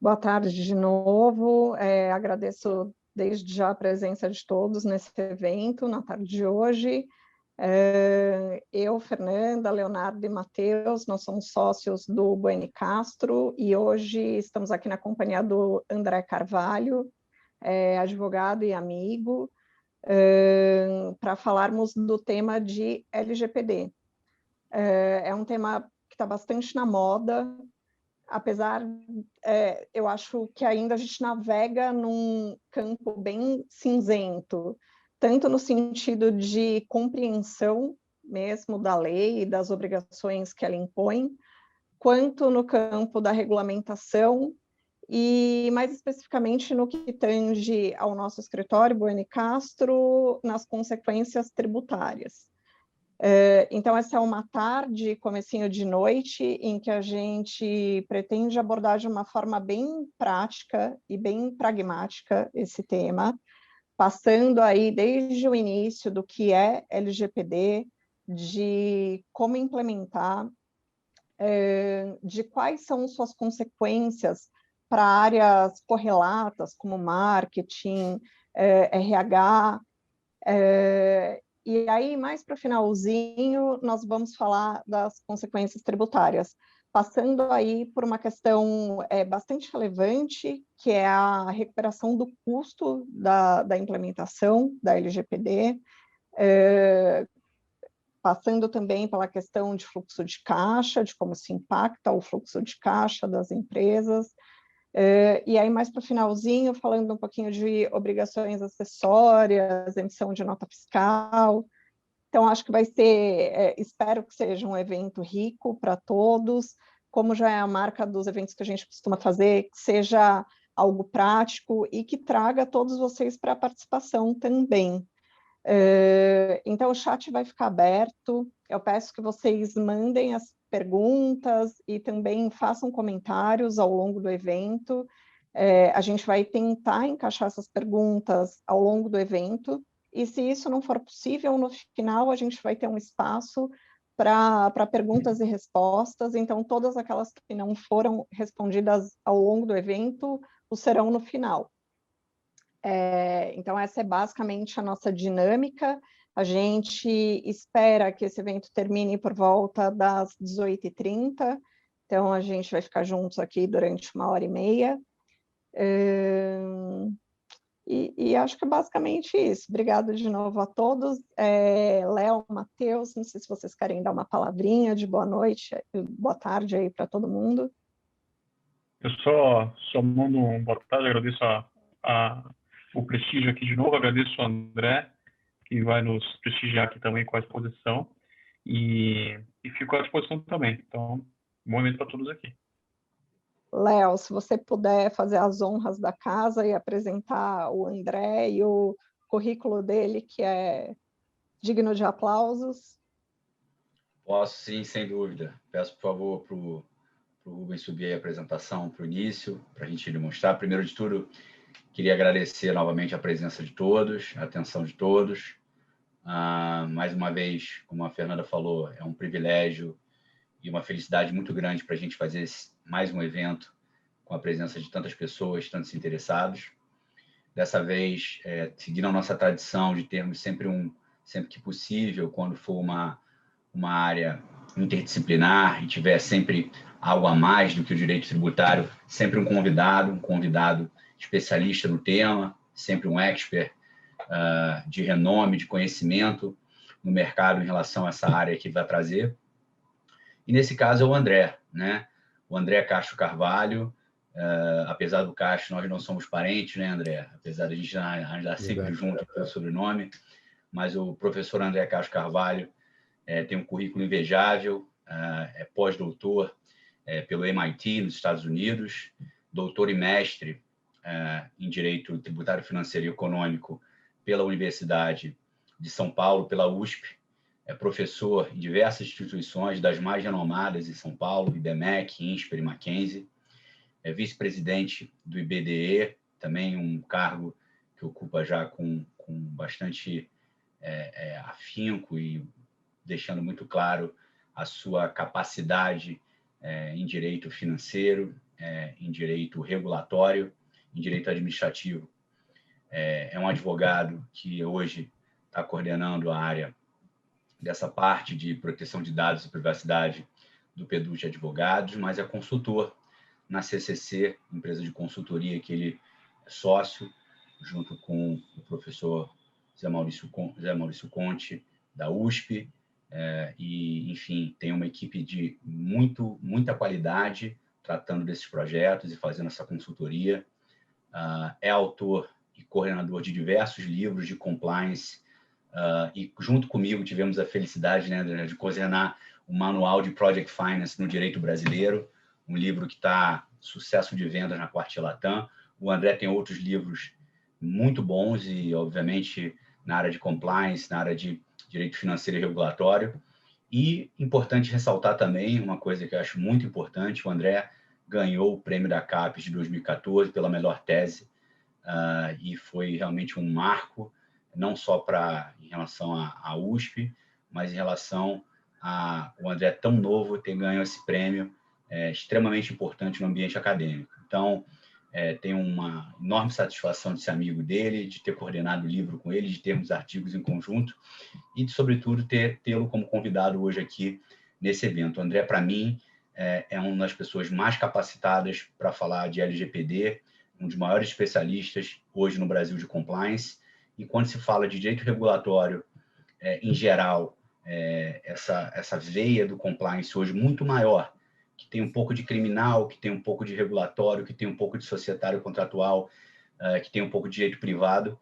Boa tarde de novo. Agradeço desde já a presença de todos nesse evento, na tarde de hoje. Eu, Fernanda, Leonardo e Matheus, nós somos sócios do Boeni Castro e hoje estamos aqui na companhia do André Carvalho, advogado e amigo, para falarmos do tema de LGPD. É um tema que está bastante na moda, apesar, eu acho que ainda a gente navega num campo bem cinzento, tanto no sentido de compreensão mesmo da lei e das obrigações que ela impõe, quanto no campo da regulamentação e, mais especificamente, no que tange ao nosso escritório, Boeni Castro, nas consequências tributárias. Então, essa é uma tarde, comecinho de noite, em que a gente pretende abordar de uma forma bem prática e bem pragmática esse tema, passando aí desde o início do que é LGPD, de como implementar, de quais são suas consequências para áreas correlatas, como marketing, RH, e aí, mais para o finalzinho, nós vamos falar das consequências tributárias, passando aí por uma questão bastante relevante, que é a recuperação do custo da implementação da LGPD, passando também pela questão de fluxo de caixa, de como se impacta o fluxo de caixa das empresas, e aí, mais para o finalzinho, falando um pouquinho de obrigações acessórias, emissão de nota fiscal. Então, acho que vai ser, espero que seja um evento rico para todos, como já é a marca dos eventos que a gente costuma fazer, que seja algo prático e que traga todos vocês para a participação também. Então, o chat vai ficar aberto, eu peço que vocês mandem as perguntas e também façam comentários ao longo do evento. A gente vai tentar encaixar essas perguntas ao longo do evento, e se isso não for possível, no final a gente vai ter um espaço para perguntas e respostas, então todas aquelas que não foram respondidas ao longo do evento, o serão no final. Então, essa é basicamente a nossa dinâmica. A gente espera que esse evento termine por volta das 18h30, então a gente vai ficar juntos aqui durante 1h30. E acho que é basicamente isso. Obrigada de novo a todos. Léo, Matheus, não sei se vocês querem dar uma palavrinha de boa noite, boa tarde aí para todo mundo. Eu só mando um boa tarde, agradeço o prestígio aqui de novo, agradeço ao André, que vai nos prestigiar aqui também com a exposição, e fico à disposição também. Então, bom evento para todos aqui. Léo, se você puder fazer as honras da casa e apresentar o André e o currículo dele, que é digno de aplausos. Posso sim, sem dúvida. Peço, por favor, para o Rubens subir aí a apresentação para o início, para a gente demonstrar. Primeiro de tudo, queria agradecer novamente a presença de todos, a atenção de todos. Mais uma vez, como a Fernanda falou, é um privilégio e uma felicidade muito grande para a gente fazer mais um evento com a presença de tantas pessoas, tantos interessados. Dessa vez, seguindo a nossa tradição de termos sempre que possível, quando for uma área interdisciplinar e tiver sempre algo a mais do que o direito tributário, sempre um convidado especialista no tema, sempre um expert de renome, de conhecimento no mercado em relação a essa área que vai trazer. E nesse caso é o André, né? O André Castro Carvalho. Apesar do Castro, nós não somos parentes, né, André? Apesar de a gente andar sempre junto pelo sobrenome, mas o professor André Castro Carvalho tem um currículo invejável, é pós-doutor pelo MIT, nos Estados Unidos, doutor e mestre em Direito Tributário, Financeiro e Econômico pela Universidade de São Paulo, pela USP, é professor em diversas instituições, das mais renomadas em São Paulo, IBMEC, INSPER e Mackenzie, é vice-presidente do IBDE, também um cargo que ocupa já com bastante afinco e deixando muito claro a sua capacidade em direito financeiro em direito regulatório, em direito administrativo. É um advogado que hoje está coordenando a área dessa parte de proteção de dados e privacidade do PDUT Advogados, mas é consultor na CCC, empresa de consultoria que ele é sócio, junto com o professor Zé Maurício Conte, da USP, e, enfim, tem uma equipe de muita qualidade tratando desses projetos e fazendo essa consultoria. É autor e coordenador de diversos livros de compliance, e junto comigo tivemos a felicidade, né, de coordenar o Manual de Project Finance no Direito Brasileiro, um livro que está sucesso de vendas na Quartil Latam. O André tem outros livros muito bons e, obviamente, na área de compliance, na área de direito financeiro e regulatório. E importante ressaltar também uma coisa que eu acho muito importante: o André ganhou o prêmio da CAPES de 2014 pela melhor tese, e foi realmente um marco, não só em relação à USP, mas em relação a o André tão novo ter ganho esse prêmio extremamente importante no ambiente acadêmico. Então, tenho uma enorme satisfação de ser amigo dele, de ter coordenado o livro com ele, de termos artigos em conjunto e, sobretudo, tê-lo como convidado hoje aqui nesse evento. O André, para mim, é uma das pessoas mais capacitadas para falar de LGPD, um dos maiores especialistas hoje no Brasil de compliance. E quando se fala de direito regulatório, em geral, essa veia do compliance hoje muito maior, que tem um pouco de criminal, que tem um pouco de regulatório, que tem um pouco de societário contratual, que tem um pouco de direito privado.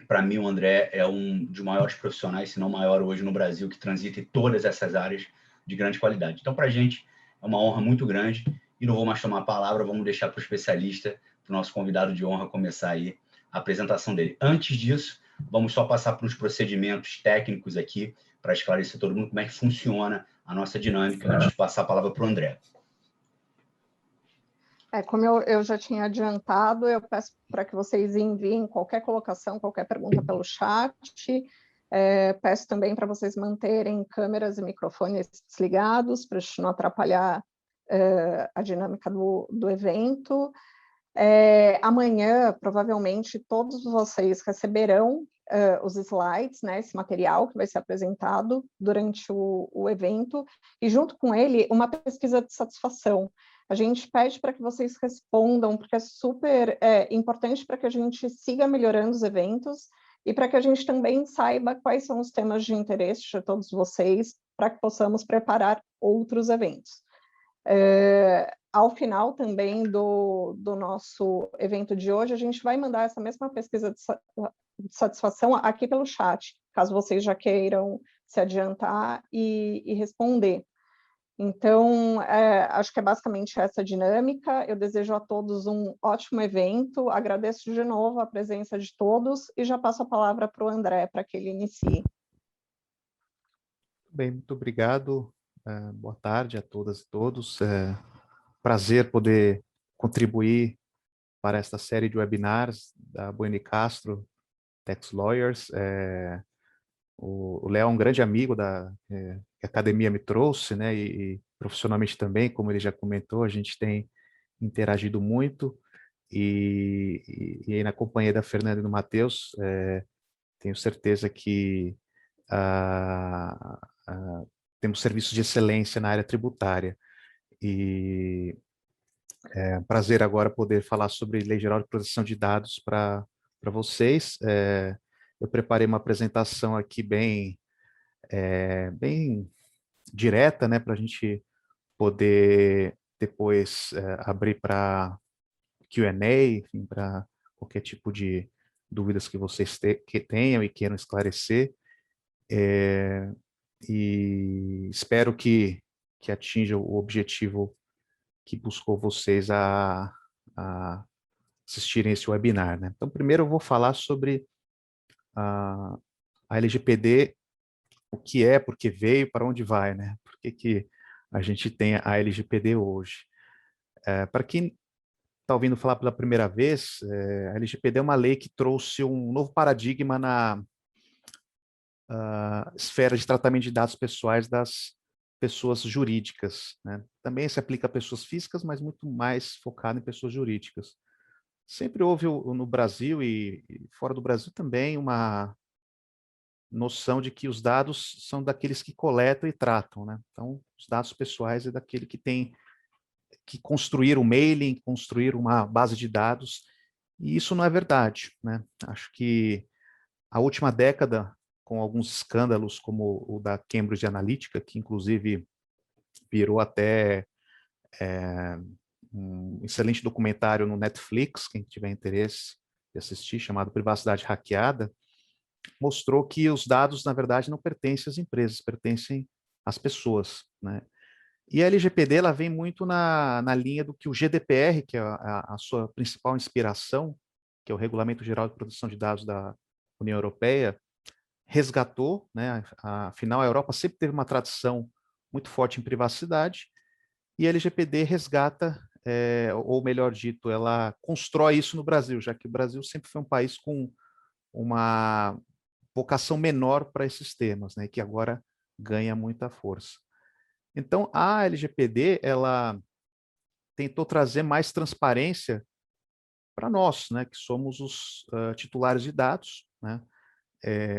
Para mim, o André é um dos maiores profissionais, se não maior hoje no Brasil, que transita em todas essas áreas de grande qualidade. Então, para a gente, é uma honra muito grande. E não vou mais tomar a palavra, vamos deixar para o especialista, para o nosso convidado de honra, começar aí a apresentação dele. Antes disso, vamos só passar por uns procedimentos técnicos aqui, para esclarecer todo mundo como é que funciona a nossa dinâmica, antes de passar a palavra para o André. Como eu já tinha adiantado, eu peço para que vocês enviem qualquer colocação, qualquer pergunta pelo chat. Peço também para vocês manterem câmeras e microfones desligados, para a gente não atrapalhar a dinâmica do evento. Amanhã, provavelmente, todos vocês receberão os slides, né, esse material que vai ser apresentado durante o evento, e junto com ele, uma pesquisa de satisfação. A gente pede para que vocês respondam, porque é super importante para que a gente siga melhorando os eventos e para que a gente também saiba quais são os temas de interesse de todos vocês, para que possamos preparar outros eventos. Ao final também do nosso evento de hoje, a gente vai mandar essa mesma pesquisa de satisfação aqui pelo chat, caso vocês já queiram se adiantar e responder. Então, acho que é basicamente essa dinâmica. Eu desejo a todos um ótimo evento, agradeço de novo a presença de todos e já passo a palavra para o André, para que ele inicie. Bem, muito obrigado. Boa tarde a todas e todos. Prazer poder contribuir para esta série de webinars da Boeni Castro Tax Lawyers. O Léo é um grande amigo que a academia me trouxe, né? E profissionalmente também, como ele já comentou, a gente tem interagido muito. E aí, na companhia da Fernanda e do Matheus, tenho certeza que temos serviços de excelência na área tributária. E é um prazer agora poder falar sobre Lei Geral de Proteção de Dados para vocês. Eu preparei uma apresentação aqui bem direta, né, para a gente poder depois abrir para Q&A, enfim, para qualquer tipo de dúvidas que vocês tenham e queiram esclarecer. E espero que atinja o objetivo que buscou vocês a assistirem esse webinar, né? Então, primeiro eu vou falar sobre a LGPD, o que é, por que veio, para onde vai, né? Por que a gente tem a LGPD hoje? Para quem está ouvindo falar pela primeira vez, a LGPD é uma lei que trouxe um novo paradigma na esfera de tratamento de dados pessoais das pessoas jurídicas, né? Também se aplica a pessoas físicas, mas muito mais focado em pessoas jurídicas. Sempre houve no Brasil e fora do Brasil também uma noção de que os dados são daqueles que coletam e tratam, né? Então, os dados pessoais é daquele que tem que construir um mailing, construir uma base de dados, e isso não é verdade, né? Acho que a última década, com alguns escândalos como o da Cambridge Analytica, que inclusive virou até um excelente documentário no Netflix, quem tiver interesse de assistir, chamado Privacidade Hackeada, mostrou que os dados, na verdade, não pertencem às empresas, pertencem às pessoas, né? E a LGPD ela vem muito na linha do que o GDPR, que é a sua principal inspiração, que é o Regulamento Geral de Proteção de Dados da União Europeia, resgatou, né? Afinal, a Europa sempre teve uma tradição muito forte em privacidade, e a LGPD resgata, ou melhor dito, ela constrói isso no Brasil, já que o Brasil sempre foi um país com uma vocação menor para esses temas, né? Que agora ganha muita força. Então, a LGPD, ela tentou trazer mais transparência para nós, né, que somos os titulares de dados, né?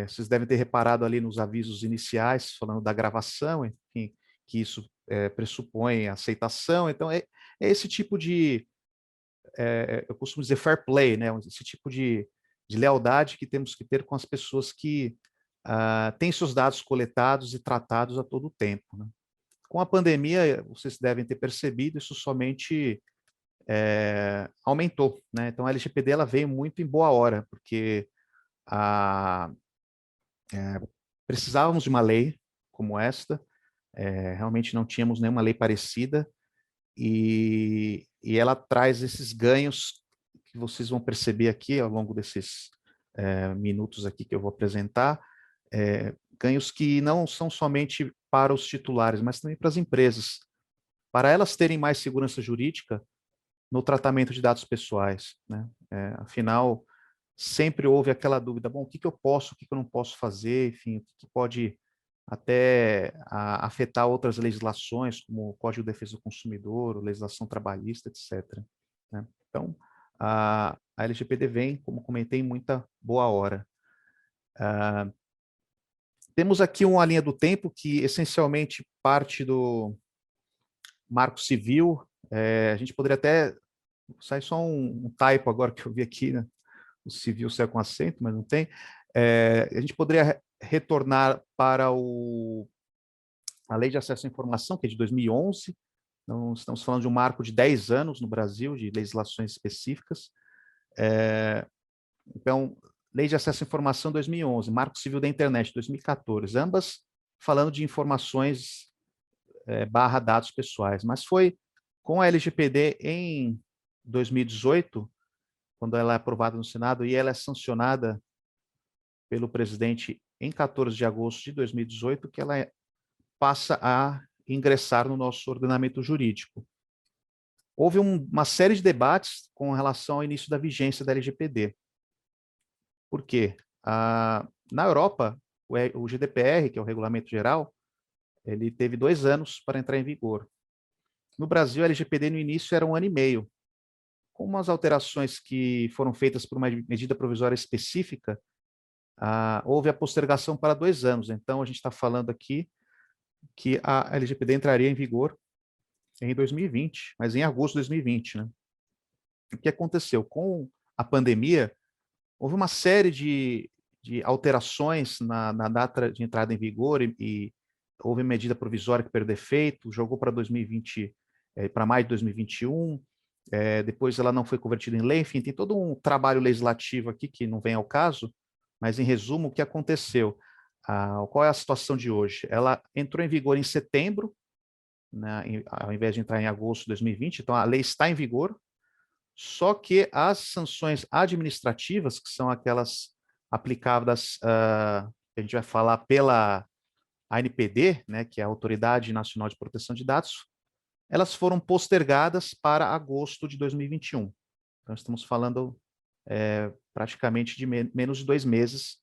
Vocês devem ter reparado ali nos avisos iniciais, falando da gravação, enfim, que isso pressupõe aceitação. Então, é esse tipo de, eu costumo dizer fair play, né? Esse tipo de lealdade que temos que ter com as pessoas que têm seus dados coletados e tratados a todo tempo, né? Com a pandemia, vocês devem ter percebido, isso somente aumentou, né? Então, a LGPD ela veio muito em boa hora, porque precisávamos de uma lei como esta, realmente não tínhamos nenhuma lei parecida, e ela traz esses ganhos que vocês vão perceber aqui ao longo desses minutos aqui que eu vou apresentar, ganhos que não são somente para os titulares, mas também para as empresas, para elas terem mais segurança jurídica no tratamento de dados pessoais, né? Afinal, sempre houve aquela dúvida, bom, o que eu posso, o que eu não posso fazer, enfim, o que pode até afetar outras legislações, como o Código de Defesa do Consumidor, legislação trabalhista, etc., né? Então, a LGPD vem, como comentei, em muita boa hora. Temos aqui uma linha do tempo que essencialmente parte do Marco Civil. A gente poderia até, sai só um typo agora que eu vi aqui, né? O civil sai com acento, mas não tem. A gente poderia retornar para a Lei de Acesso à Informação, que é de 2011. Então, estamos falando de um marco de 10 anos no Brasil, de legislações específicas. Então, Lei de Acesso à Informação 2011, Marco Civil da Internet 2014, ambas falando de informações barra dados pessoais, mas foi com a LGPD em 2018, quando ela é aprovada no Senado e ela é sancionada pelo presidente em 14 de agosto de 2018, que ela passa a ingressar no nosso ordenamento jurídico. Houve uma série de debates com relação ao início da vigência da LGPD. Por quê? Na Europa, o GDPR, que é o Regulamento Geral, ele teve 2 anos para entrar em vigor. No Brasil, a LGPD no início era 1 ano e meio. Com umas alterações que foram feitas por uma medida provisória específica, houve a postergação para 2 anos. Então, a gente está falando aqui que a LGPD entraria em vigor em 2020, mas em agosto de 2020, né? O que aconteceu? Com a pandemia, houve uma série de alterações na data de entrada em vigor e houve medida provisória que perdeu efeito, jogou para 2020, para maio de 2021, depois ela não foi convertida em lei, enfim, tem todo um trabalho legislativo aqui que não vem ao caso, mas em resumo, o que aconteceu? Qual é a situação de hoje? Ela entrou em vigor em setembro, né, ao invés de entrar em agosto de 2020, então a lei está em vigor, só que as sanções administrativas, que são aquelas aplicadas, que a gente vai falar pela ANPD, né, que é a Autoridade Nacional de Proteção de Dados, elas foram postergadas para agosto de 2021. Então, estamos falando praticamente de menos de 2 meses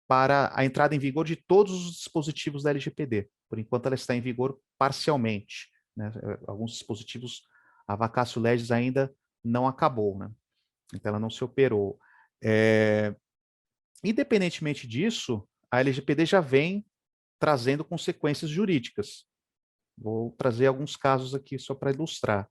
para a entrada em vigor de todos os dispositivos da LGPD. Por enquanto, ela está em vigor parcialmente, né? Alguns dispositivos, a vacatio legis ainda não acabou, né? Então, ela não se operou. Independentemente disso, a LGPD já vem trazendo consequências jurídicas. Vou trazer alguns casos aqui só para ilustrar.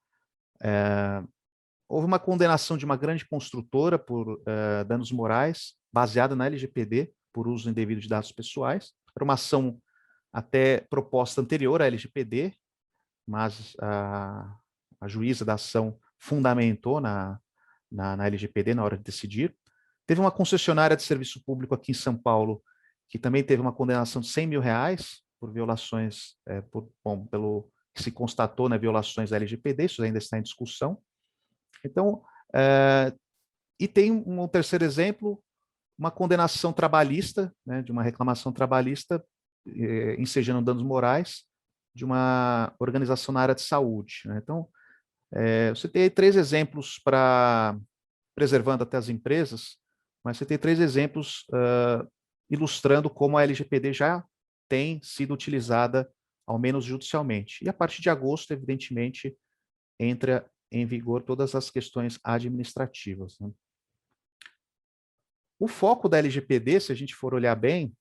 Houve uma condenação de uma grande construtora por danos morais, baseada na LGPD, por uso indevido de dados pessoais. Era uma ação até proposta anterior à LGPD, mas a juíza da ação fundamentou na LGPD na hora de decidir. Teve uma concessionária de serviço público aqui em São Paulo, que também teve uma condenação de R$100 mil por violações, pelo que se constatou, né, violações da LGPD, isso ainda está em discussão. Então, e tem um terceiro exemplo, uma condenação trabalhista, né, de uma reclamação trabalhista, ensejando danos morais, de uma organização na área de saúde, né? Então, você tem aí 3 exemplos para, preservando até as empresas, mas você tem 3 exemplos ilustrando como a LGPD já tem sido utilizada, ao menos judicialmente. E a partir de agosto, evidentemente, entra em vigor todas as questões administrativas, né? O foco da LGPD, se a gente for olhar bem,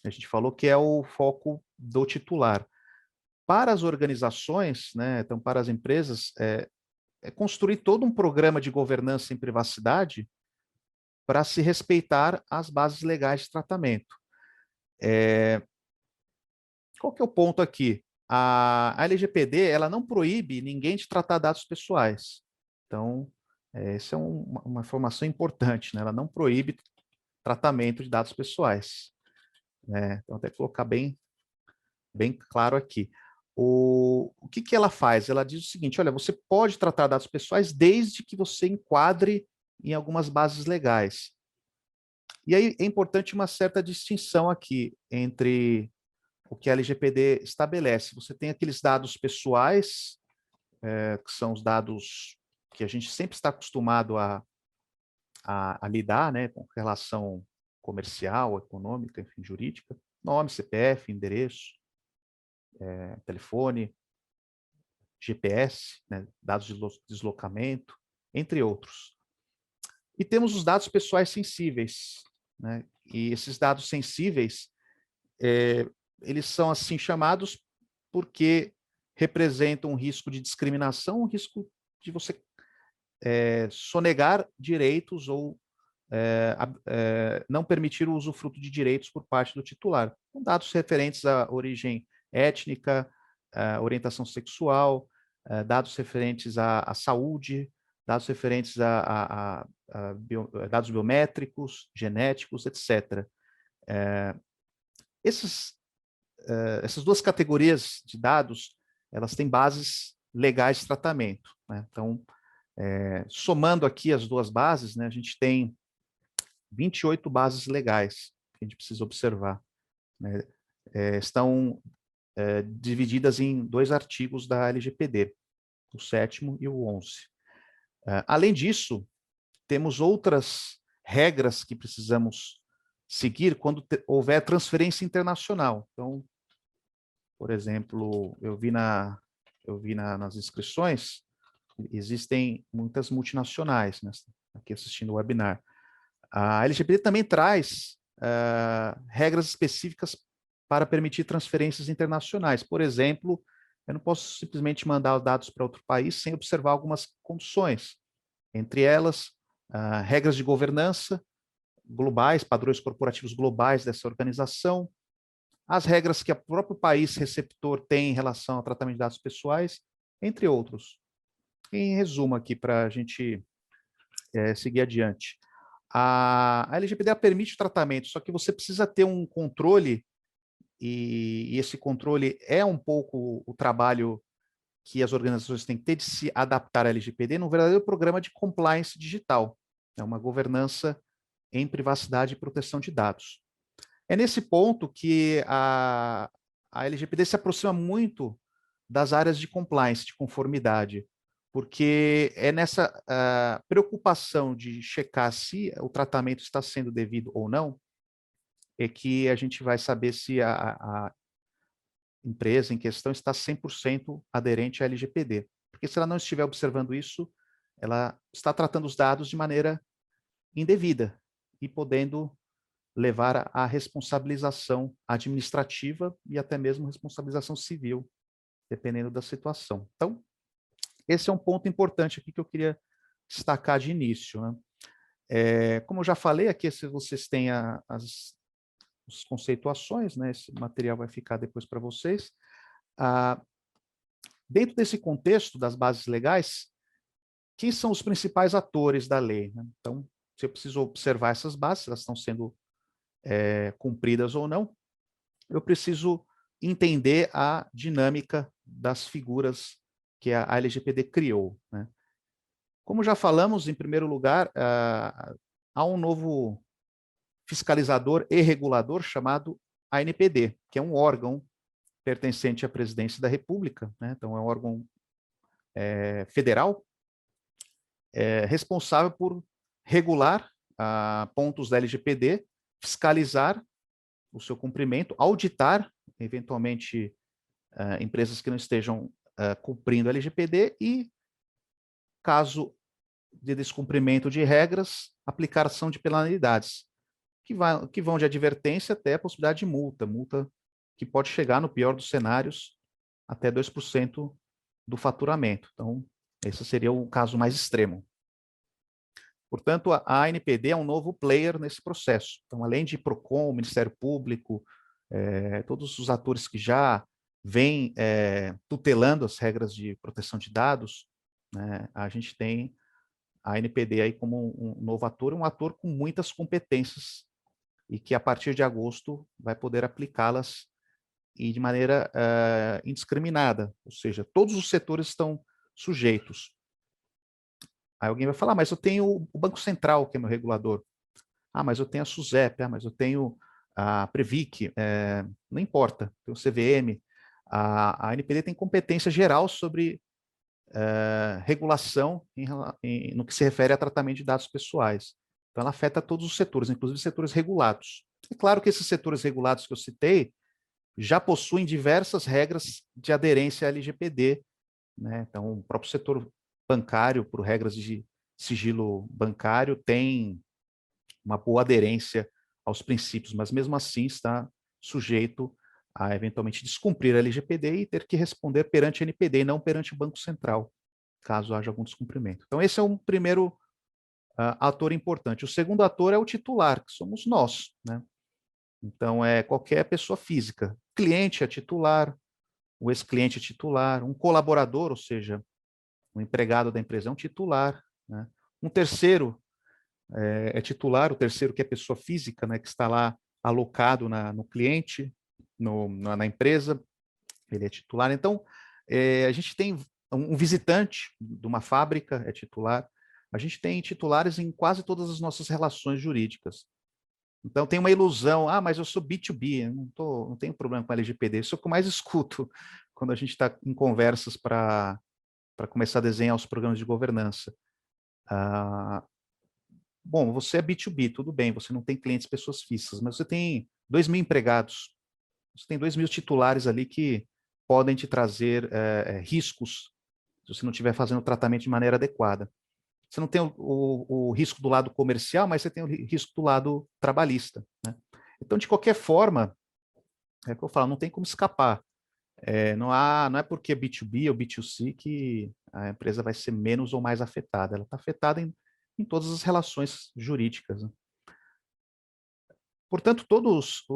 a gente falou que é o foco do titular. Para as organizações, né, então para as empresas, é construir todo um programa de governança em privacidade para se respeitar as bases legais de tratamento. Qual que é o ponto aqui? A LGPD, ela não proíbe ninguém de tratar dados pessoais. Então, essa é uma informação importante, né? Ela não proíbe tratamento de dados pessoais, né? Então, até colocar bem claro aqui. O que ela faz? Ela diz o seguinte, olha, você pode tratar dados pessoais desde que você enquadre em algumas bases legais. E aí é importante uma certa distinção aqui entre o que a LGPD estabelece. Você tem aqueles dados pessoais, que são os dados que a gente sempre está acostumado a lidar, né, com relação comercial, econômica, enfim, jurídica, nome, CPF, endereço, telefone, GPS, né, dados de deslocamento, entre outros. E temos os dados pessoais sensíveis, né, e esses dados sensíveis, eles são assim chamados porque representam um risco de discriminação, um risco de você sonegar direitos ou não permitir o usufruto de direitos por parte do titular. Com dados referentes à origem étnica, orientação sexual, dados referentes à saúde, dados referentes a dados biométricos, genéticos, etc. Essas 2 categorias de dados, elas têm bases legais de tratamento, né? Então, somando aqui as 2 bases, né, a gente tem 28 bases legais que a gente precisa observar, né? Estão divididas em 2 artigos da LGPD, o 7º e o 11. Além disso, temos outras regras que precisamos seguir quando houver transferência internacional. Então, por exemplo, eu vi nas inscrições, existem muitas multinacionais, né, aqui assistindo o webinar. A LGPD também traz regras específicas para permitir transferências internacionais. Por exemplo, eu não posso simplesmente mandar os dados para outro país sem observar algumas condições. Entre elas, regras de governança globais, padrões corporativos globais dessa organização, as regras que o próprio país receptor tem em relação ao tratamento de dados pessoais, entre outros. Em resumo aqui, para a gente seguir adiante. A LGPD permite o tratamento, só que você precisa ter um controle, e esse controle é um pouco o trabalho que as organizações têm que ter de se adaptar à LGPD num verdadeiro programa de compliance digital, é uma governança em privacidade e proteção de dados. É nesse ponto que a LGPD se aproxima muito das áreas de compliance, de conformidade, porque é nessa preocupação de checar se o tratamento está sendo devido ou não, é que a gente vai saber se a empresa em questão está 100% aderente à LGPD. Porque se ela não estiver observando isso, ela está tratando os dados de maneira indevida e podendo levar à responsabilização administrativa e até mesmo responsabilização civil, dependendo da situação. Então, esse é um ponto importante aqui que eu queria destacar de início, né? Como eu já falei, aqui se vocês têm as conceituações, né? Esse material vai ficar depois para vocês. Dentro desse contexto das bases legais, quem são os principais atores da lei, né? Então, se eu preciso observar essas bases, se elas estão sendo cumpridas ou não, eu preciso entender a dinâmica das figuras que a LGPD criou, né? Como já falamos, em primeiro lugar, há um novo fiscalizador e regulador chamado ANPD, que é um órgão pertencente à Presidência da República, né? Então é um órgão federal responsável por regular pontos da LGPD, fiscalizar o seu cumprimento, auditar, eventualmente, empresas que não estejam cumprindo a LGPD e, caso de descumprimento de regras, aplicação de penalidades, que vão de advertência até a possibilidade de multa que pode chegar, no pior dos cenários, até 2% do faturamento. Então, esse seria o caso mais extremo. Portanto, a ANPD é um novo player nesse processo. Então, além de PROCON, Ministério Público, todos os atores que já vêm tutelando as regras de proteção de dados, né, a gente tem a ANPD aí como um novo ator, um ator com muitas competências e que, a partir de agosto, vai poder aplicá-las e de maneira indiscriminada, ou seja, todos os setores estão sujeitos. Aí alguém vai falar, mas eu tenho o Banco Central, que é meu regulador. Mas eu tenho a SUSEP, mas eu tenho a Previc, não importa, tem o CVM. A ANPD tem competência geral sobre regulação no que se refere a tratamento de dados pessoais. Então, ela afeta todos os setores, inclusive setores regulados. É claro que esses setores regulados que eu citei já possuem diversas regras de aderência à LGPD, né? Então, o próprio setor bancário, por regras de sigilo bancário, tem uma boa aderência aos princípios, mas mesmo assim está sujeito a eventualmente descumprir a LGPD e ter que responder perante a NPD e não perante o Banco Central, caso haja algum descumprimento. Então, esse é um primeiro ator importante. O segundo ator é o titular, que somos nós, né? Então, é qualquer pessoa física. O cliente é titular, o ex-cliente é titular, um colaborador, ou seja, um empregado da empresa é um titular, né? Um terceiro é titular, o terceiro que é pessoa física, né, que está lá alocado no cliente, na empresa, ele é titular. Então, a gente tem um visitante de uma fábrica, é titular. A gente tem titulares em quase todas as nossas relações jurídicas. Então, tem uma ilusão, mas eu sou B2B, não tenho problema com a LGPD. Isso é o que eu mais escuto quando a gente está em conversas para começar a desenhar os programas de governança. Bom, você é B2B, tudo bem, você não tem clientes, pessoas físicas, mas você tem 2.000 empregados, você tem 2.000 titulares ali que podem te trazer riscos se você não estiver fazendo o tratamento de maneira adequada. Você não tem o risco do lado comercial, mas você tem o risco do lado trabalhista, né? Então, de qualquer forma, é o que eu falo, não tem como escapar. Não é porque é B2B ou B2C que a empresa vai ser menos ou mais afetada. Ela está afetada em todas as relações jurídicas, né? Portanto, todas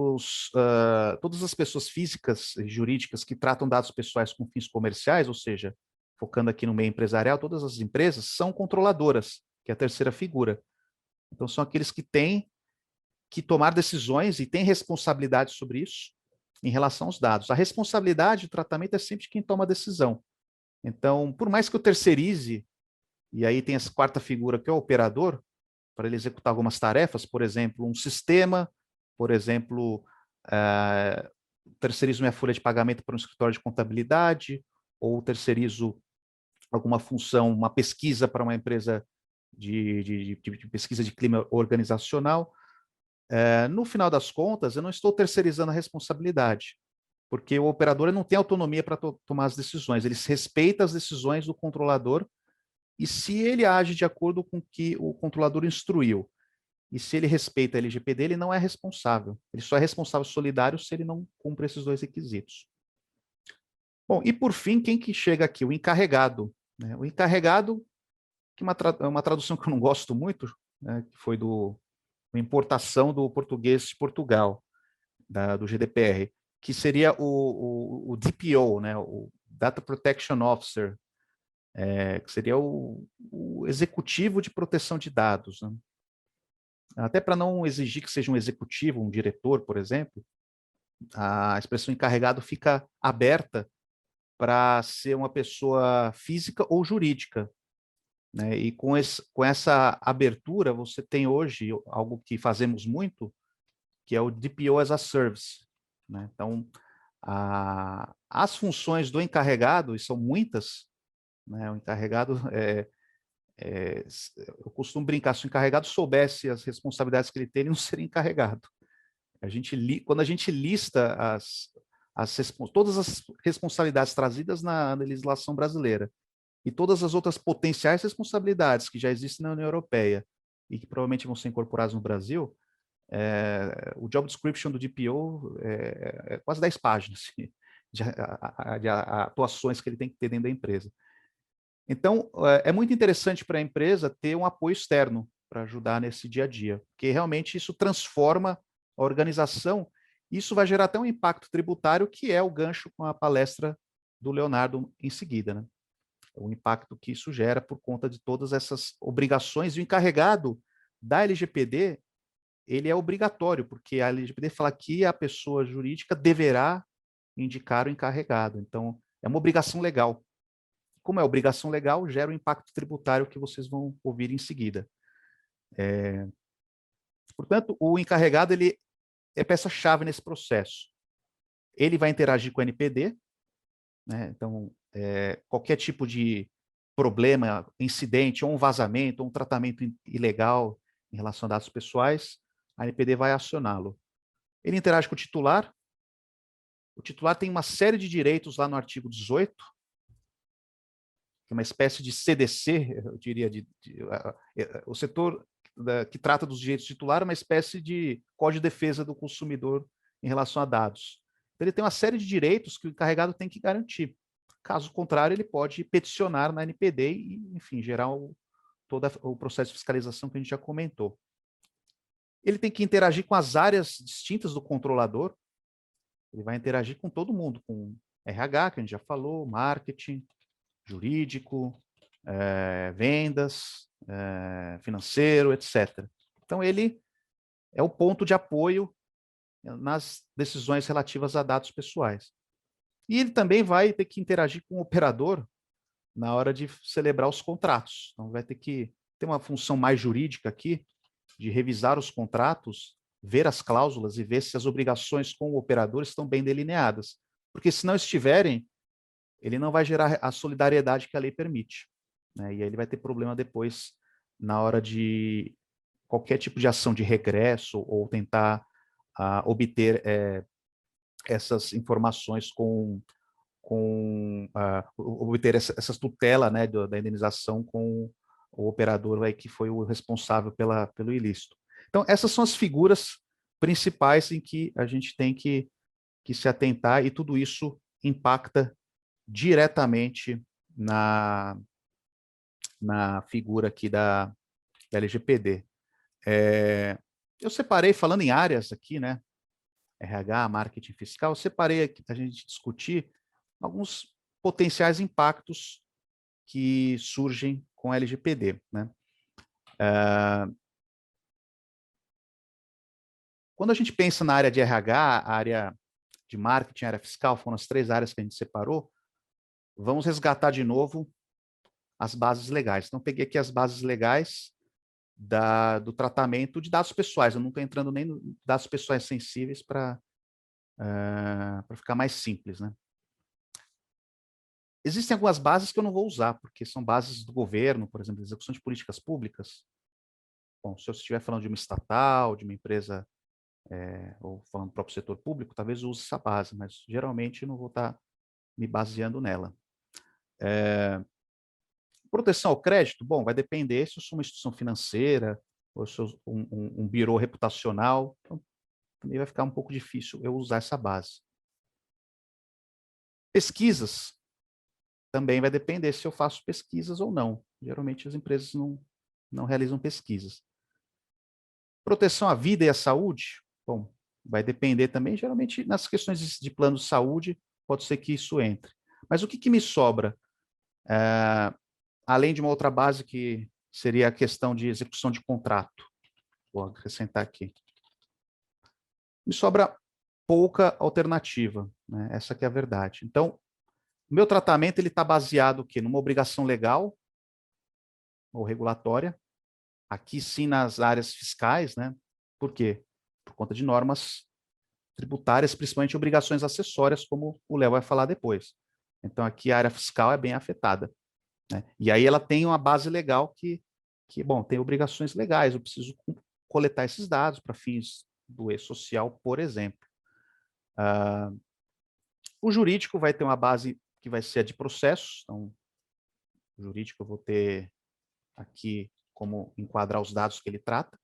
as pessoas físicas e jurídicas que tratam dados pessoais com fins comerciais, ou seja, focando aqui no meio empresarial, todas as empresas são controladoras, que é a terceira figura. Então, são aqueles que têm que tomar decisões e têm responsabilidade sobre isso em relação aos dados. A responsabilidade de tratamento é sempre de quem toma a decisão. Então, por mais que eu terceirize, e aí tem essa quarta figura, que é o operador, para ele executar algumas tarefas, por exemplo, um sistema, por exemplo, terceirizo minha folha de pagamento para um escritório de contabilidade, ou terceirizo alguma função, uma pesquisa para uma empresa de pesquisa de clima organizacional. No final das contas, eu não estou terceirizando a responsabilidade, porque o operador não tem autonomia para tomar as decisões, ele respeita as decisões do controlador, e se ele age de acordo com o que o controlador instruiu, e se ele respeita a LGPD, ele não é responsável. Ele só é responsável solidário se ele não cumpre esses dois requisitos. Bom, e por fim, quem que chega aqui? O encarregado. Né? O encarregado, que é uma tradução que eu não gosto muito, né, que foi uma importação do português de Portugal, do GDPR, que seria o DPO, né, o Data Protection Officer, que seria o executivo de proteção de dados. Né? Até para não exigir que seja um executivo, um diretor, por exemplo, a expressão encarregado fica aberta para ser uma pessoa física ou jurídica. Né? E com essa abertura, você tem hoje algo que fazemos muito, que é o DPO as a Service. Né? Então, as funções do encarregado, e são muitas, né? O encarregado, eu costumo brincar, se o encarregado soubesse as responsabilidades que ele tem, ele não seria encarregado. Quando a gente lista todas as responsabilidades trazidas na legislação brasileira e todas as outras potenciais responsabilidades que já existem na União Europeia e que provavelmente vão ser incorporadas no Brasil, o job description do DPO é quase 10 páginas assim, de atuações que ele tem que ter dentro da empresa. Então, é muito interessante para a empresa ter um apoio externo para ajudar nesse dia a dia, porque realmente isso transforma a organização. Isso vai gerar até um impacto tributário, que é o gancho com a palestra do Leonardo em seguida. Né? O impacto que isso gera por conta de todas essas obrigações. E o encarregado da LGPD, ele é obrigatório, porque a LGPD fala que a pessoa jurídica deverá indicar o encarregado. Então, é uma obrigação legal. Como é obrigação legal, gera o impacto tributário que vocês vão ouvir em seguida. Portanto, o encarregado ele é peça-chave nesse processo. Ele vai interagir com o NPD, né? Então, qualquer tipo de problema, incidente, ou um vazamento, ou um tratamento ilegal em relação a dados pessoais, a NPD vai acioná-lo. Ele interage com o titular. O titular tem uma série de direitos lá no artigo 18, que é uma espécie de CDC, eu diria, o setor que trata dos direitos do titular é uma espécie de código de defesa do consumidor em relação a dados. Então, ele tem uma série de direitos que o encarregado tem que garantir. Caso contrário, ele pode peticionar na NPD e, enfim, gerar todo o processo de fiscalização que a gente já comentou. Ele tem que interagir com as áreas distintas do controlador. Ele vai interagir com todo mundo, com RH, que a gente já falou, marketing, jurídico, vendas, financeiro, etc. Então, ele é o ponto de apoio nas decisões relativas a dados pessoais. E ele também vai ter que interagir com o operador na hora de celebrar os contratos. Então, vai ter que ter uma função mais jurídica aqui, de revisar os contratos, ver as cláusulas e ver se as obrigações com o operador estão bem delineadas. Porque se não estiverem, ele não vai gerar a solidariedade que a lei permite. Né? E aí ele vai ter problema depois na hora de qualquer tipo de ação de regresso ou tentar obter essas informações obter essas tutela, né, da indenização com o operador aí, que foi o responsável pelo ilícito. Então, essas são as figuras principais em que a gente tem que se atentar, e tudo isso impacta diretamente na figura aqui da LGPD. Eu separei, falando em áreas aqui, né, RH, marketing fiscal, eu separei aqui para a gente discutir alguns potenciais impactos que surgem com a LGPD. Né? Quando a gente pensa na área de RH, a área de marketing, a área fiscal, foram as 3 áreas que a gente separou, vamos resgatar de novo as bases legais. Então, peguei aqui as bases legais do tratamento de dados pessoais. Eu não estou entrando nem nos dados pessoais sensíveis para ficar mais simples. Né? Existem algumas bases que eu não vou usar, porque são bases do governo, por exemplo, execução de políticas públicas. Bom, se eu estiver falando de uma estatal, de uma empresa ou falando do próprio setor público, talvez use essa base, mas geralmente não vou estar me baseando nela. Proteção ao crédito, bom, vai depender se eu sou uma instituição financeira ou se eu sou um birô reputacional, então também vai ficar um pouco difícil eu usar essa base. Pesquisas, também vai depender se eu faço pesquisas ou não. Geralmente as empresas não realizam pesquisas. Proteção à vida e à saúde, bom, vai depender também, geralmente nas questões de plano de saúde, pode ser que isso entre. Mas o que me sobra? Além de uma outra base que seria a questão de execução de contrato. Vou acrescentar aqui. Me sobra pouca alternativa, né? Essa que é a verdade. Então, o meu tratamento ele está baseado o quê? Numa obrigação legal ou regulatória, aqui sim nas áreas fiscais, né? Por quê? Por conta de normas tributárias, principalmente obrigações acessórias, como o Léo vai falar depois. Então, aqui a área fiscal é bem afetada, né? E aí ela tem uma base legal bom, tem obrigações legais, eu preciso coletar esses dados para fins do e-social, por exemplo. O jurídico vai ter uma base que vai ser a de processos, então, o jurídico eu vou ter aqui como enquadrar os dados que ele trata,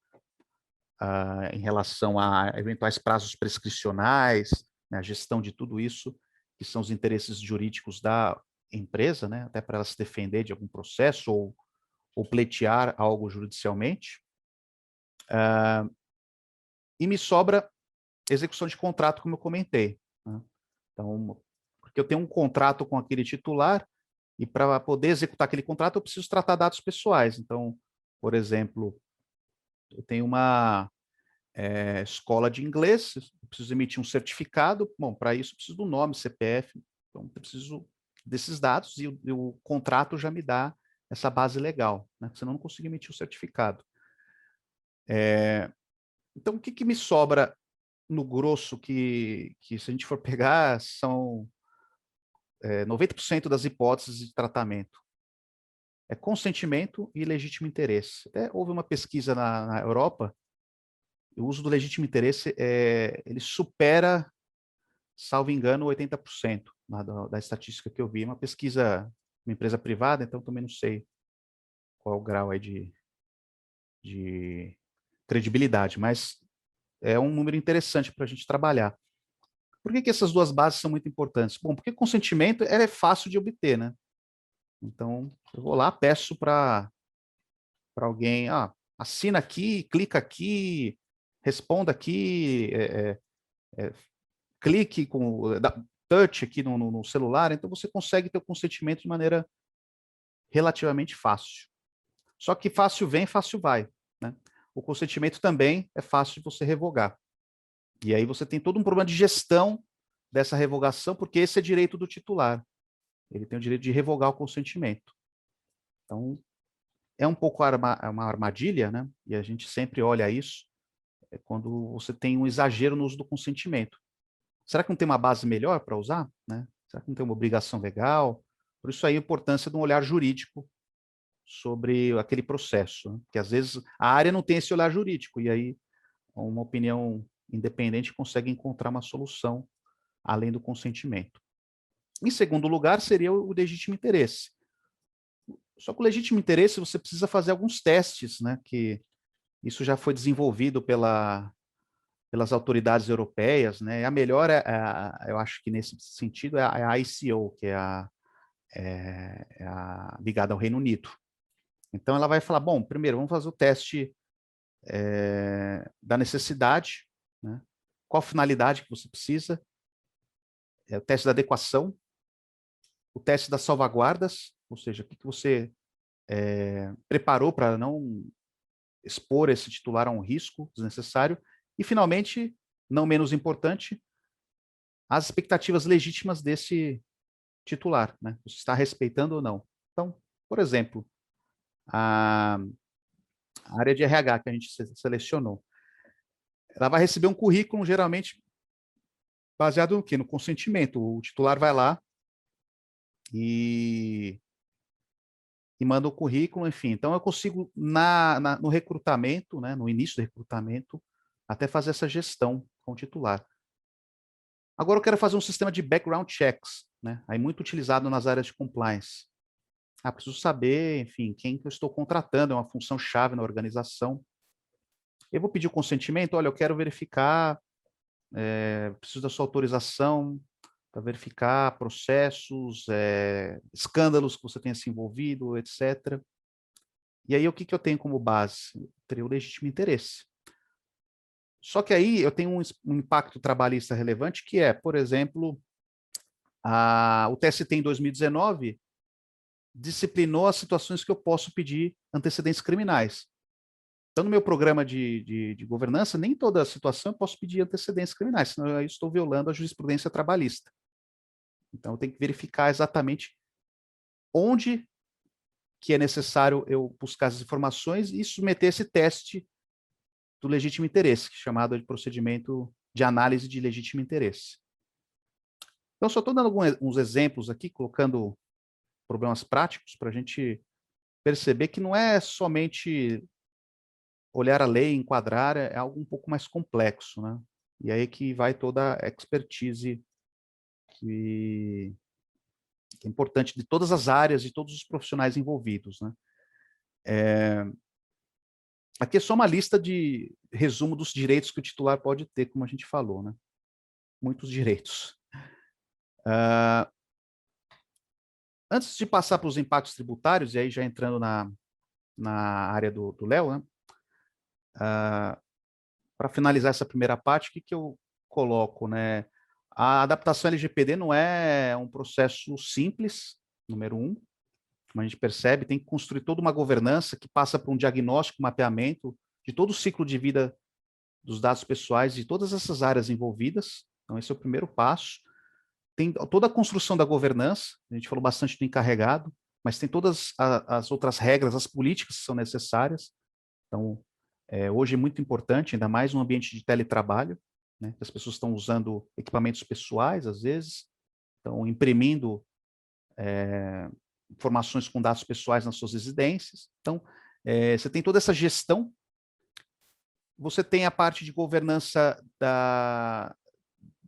em relação a eventuais prazos prescricionais, né, a gestão de tudo isso, que são os interesses jurídicos da empresa, né, até para ela se defender de algum processo ou pleitear algo judicialmente. E me sobra execução de contrato, como eu comentei, né? Então, porque eu tenho um contrato com aquele titular e para poder executar aquele contrato eu preciso tratar dados pessoais. Então, por exemplo, eu tenho uma escola de inglês, eu preciso emitir um certificado, bom, para isso eu preciso do nome, CPF, então eu preciso desses dados e o contrato já me dá essa base legal, né? Senão eu não consigo emitir o certificado. Então, o que me sobra no grosso que se a gente for pegar, são 90% das hipóteses de tratamento. É consentimento e legítimo interesse. Até houve uma pesquisa na Europa, o uso do legítimo interesse ele supera, salvo engano, 80% da estatística que eu vi. Uma pesquisa, uma empresa privada, então também não sei qual o grau aí de credibilidade, mas é um número interessante para a gente trabalhar. Por que essas duas bases são muito importantes? Bom, porque consentimento é fácil de obter, né? Então, eu vou lá, peço para alguém, assina aqui, clica aqui, responda aqui, clique com touch aqui no celular, então você consegue ter o consentimento de maneira relativamente fácil. Só que fácil vem, fácil vai, né? O consentimento também é fácil de você revogar. E aí você tem todo um problema de gestão dessa revogação, porque esse é direito do titular. Ele tem o direito de revogar o consentimento. Então, é um pouco uma armadilha, né? E a gente sempre olha isso quando você tem um exagero no uso do consentimento. Será que não tem uma base melhor para usar, né? Será que não tem uma obrigação legal? Por isso aí a importância de um olhar jurídico sobre aquele processo, né? Porque às vezes a área não tem esse olhar jurídico e aí uma opinião independente consegue encontrar uma solução além do consentimento. Em segundo lugar, seria o legítimo interesse. Só que o legítimo interesse você precisa fazer alguns testes, né? Que isso já foi desenvolvido pelas autoridades europeias, né? A melhor, eu acho que nesse sentido, é a ICO, que é a ligada ao Reino Unido. Então, ela vai falar, bom, primeiro, vamos fazer o teste da necessidade, né? Qual a finalidade que você precisa, o teste da adequação, o teste das salvaguardas, ou seja, o que você preparou para não expor esse titular a um risco desnecessário, e, finalmente, não menos importante, as expectativas legítimas desse titular, né? Você está respeitando ou não. Então, por exemplo, a área de RH que a gente selecionou, ela vai receber um currículo, geralmente, baseado no quê? No consentimento. O titular vai lá e manda o currículo, enfim. Então, eu consigo, no recrutamento, né, no início do recrutamento, até fazer essa gestão com o titular. Agora eu quero fazer um sistema de background checks, né? Aí muito utilizado nas áreas de compliance. Preciso saber, enfim, quem que eu estou contratando, é uma função-chave na organização. Eu vou pedir o consentimento, olha, eu quero verificar, preciso da sua autorização para verificar processos, escândalos que você tenha se envolvido, etc. E aí, o que eu tenho como base? Eu teria o legítimo interesse. Só que aí eu tenho um impacto trabalhista relevante, que é, por exemplo, o TST em 2019 disciplinou as situações que eu posso pedir antecedentes criminais. Então, no meu programa de governança, nem toda situação eu posso pedir antecedentes criminais, senão eu estou violando a jurisprudência trabalhista. Então, eu tenho que verificar exatamente onde que é necessário eu buscar as informações e submeter esse teste do legítimo interesse, chamado de procedimento de análise de legítimo interesse. Então, só estou dando alguns exemplos aqui, colocando problemas práticos para a gente perceber que não é somente olhar a lei, enquadrar, é algo um pouco mais complexo, né? E aí que vai toda a expertise que é importante de todas as áreas e todos os profissionais envolvidos, né? Aqui é só uma lista de resumo dos direitos que o titular pode ter, como a gente falou, né? Muitos direitos. Antes de passar para os impactos tributários, e aí já entrando na área do Léo, né? Para finalizar essa primeira parte, o que eu coloco, né? A adaptação LGPD não é um processo simples, número um, como a gente percebe, tem que construir toda uma governança que passa por um diagnóstico, mapeamento de todo o ciclo de vida dos dados pessoais de todas essas áreas envolvidas. Então, esse é o primeiro passo. Tem toda a construção da governança, a gente falou bastante do encarregado, mas tem todas as outras regras, as políticas que são necessárias. Então, hoje é muito importante, ainda mais no ambiente de teletrabalho, né? As pessoas estão usando equipamentos pessoais, às vezes, estão imprimindo informações com dados pessoais nas suas residências. Então, você tem toda essa gestão. Você tem a parte de governança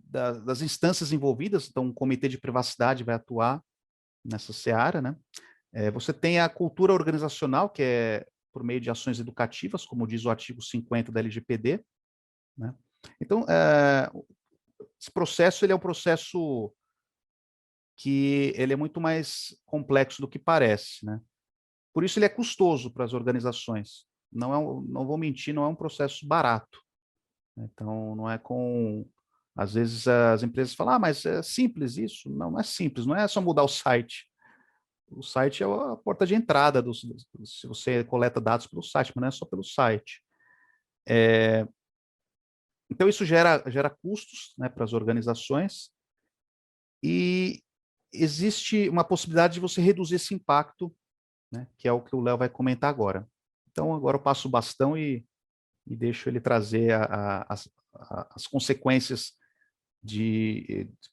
das instâncias envolvidas, então o Comitê de Privacidade vai atuar nessa seara, né? Você tem a cultura organizacional, que é por meio de ações educativas, como diz o artigo 50 da LGPD, né? Então, esse processo ele é um processo que ele é muito mais complexo do que parece, né? Por isso ele é custoso para as organizações. Não vou mentir, não é um processo barato. Então, não é com... Às vezes as empresas falam, mas é simples isso. Não é simples, não é só mudar o site. O site é a porta de entrada, se você coleta dados pelo site, mas não é só pelo site. Então, isso gera custos, né, para as organizações, e existe uma possibilidade de você reduzir esse impacto, né, que é o que o Léo vai comentar agora. Então, agora eu passo o bastão e deixo ele trazer as consequências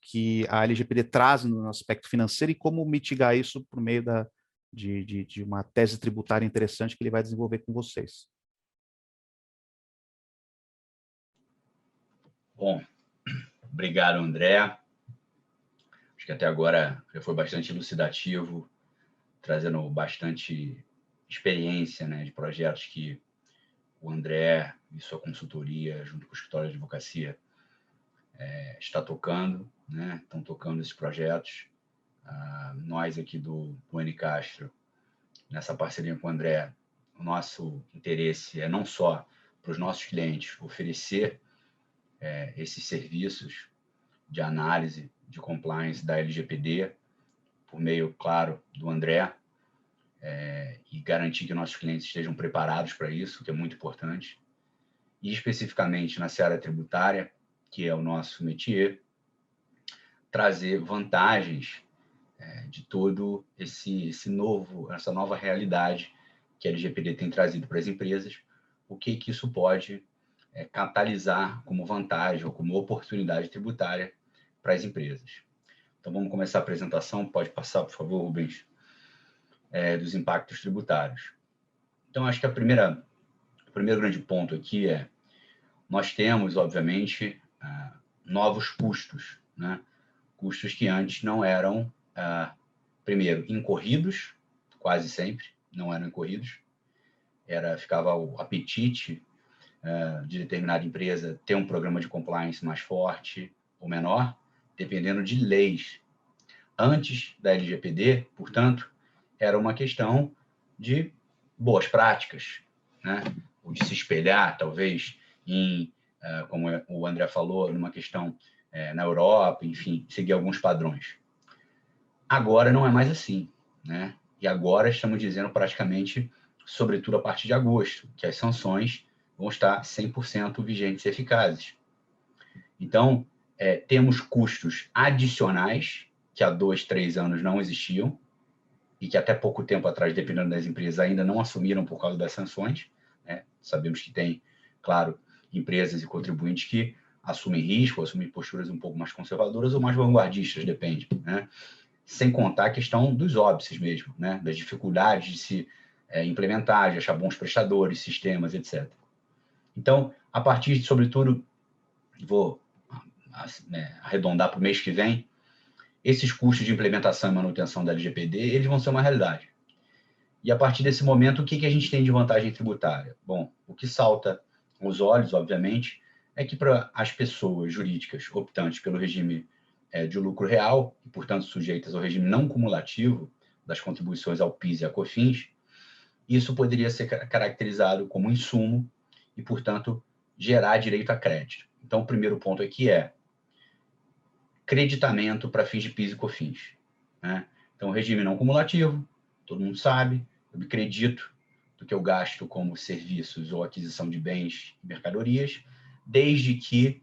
que a LGPD traz no aspecto financeiro e como mitigar isso por meio de uma tese tributária interessante que ele vai desenvolver com vocês. Bom, obrigado, André. Acho que até agora já foi bastante elucidativo, trazendo bastante experiência, né, de projetos que o André e sua consultoria, junto com o escritório de advocacia, está tocando, né? Estão tocando esses projetos. Nós aqui do Unicastro, nessa parceria com o André, o nosso interesse é não só para os nossos clientes oferecer esses serviços de análise de compliance da LGPD, por meio, claro, do André, e garantir que nossos clientes estejam preparados para isso, que é muito importante. E especificamente na seara tributária, que é o nosso métier, trazer vantagens de todo essa nova realidade que a LGPD tem trazido para as empresas, o que isso pode catalisar como vantagem ou como oportunidade tributária para as empresas. Então, vamos começar a apresentação. Pode passar, por favor, Rubens, dos impactos tributários. Então, acho que o primeiro grande ponto aqui é nós temos, obviamente, novos custos, né? Custos que antes não eram, primeiro, incorridos, quase sempre não eram incorridos, ficava o apetite de determinada empresa ter um programa de compliance mais forte ou menor, dependendo de leis. Antes da LGPD, portanto, era uma questão de boas práticas, né? Ou de se espelhar, talvez, como o André falou, numa questão na Europa, enfim, seguir alguns padrões. Agora não é mais assim, né? E agora estamos dizendo praticamente, sobretudo a partir de agosto, que as sanções vão estar 100% vigentes e eficazes. Então, temos custos adicionais que há 2, 3 anos não existiam e que até pouco tempo atrás, dependendo das empresas, ainda não assumiram por causa das sanções, né? Sabemos que tem, claro, empresas e contribuintes que assumem risco, assumem posturas um pouco mais conservadoras ou mais vanguardistas, depende, né? Sem contar a questão dos óbices mesmo, né? Das dificuldades de se implementar, de achar bons prestadores, sistemas, etc. Então, a partir de, sobretudo, vou arredondar para o mês que vem, esses custos de implementação e manutenção da LGPD, eles vão ser uma realidade. E a partir desse momento, o que a gente tem de vantagem tributária? Bom, o que salta aos olhos, obviamente, é que para as pessoas jurídicas optantes pelo regime de lucro real, e, portanto, sujeitas ao regime não cumulativo das contribuições ao PIS e à COFINS, isso poderia ser caracterizado como insumo e, portanto, gerar direito a crédito. Então, o primeiro ponto aqui é creditamento para fins de PIS e COFINS, né? Então, regime não cumulativo, todo mundo sabe, eu me credito do que eu gasto como serviços ou aquisição de bens e mercadorias, desde que,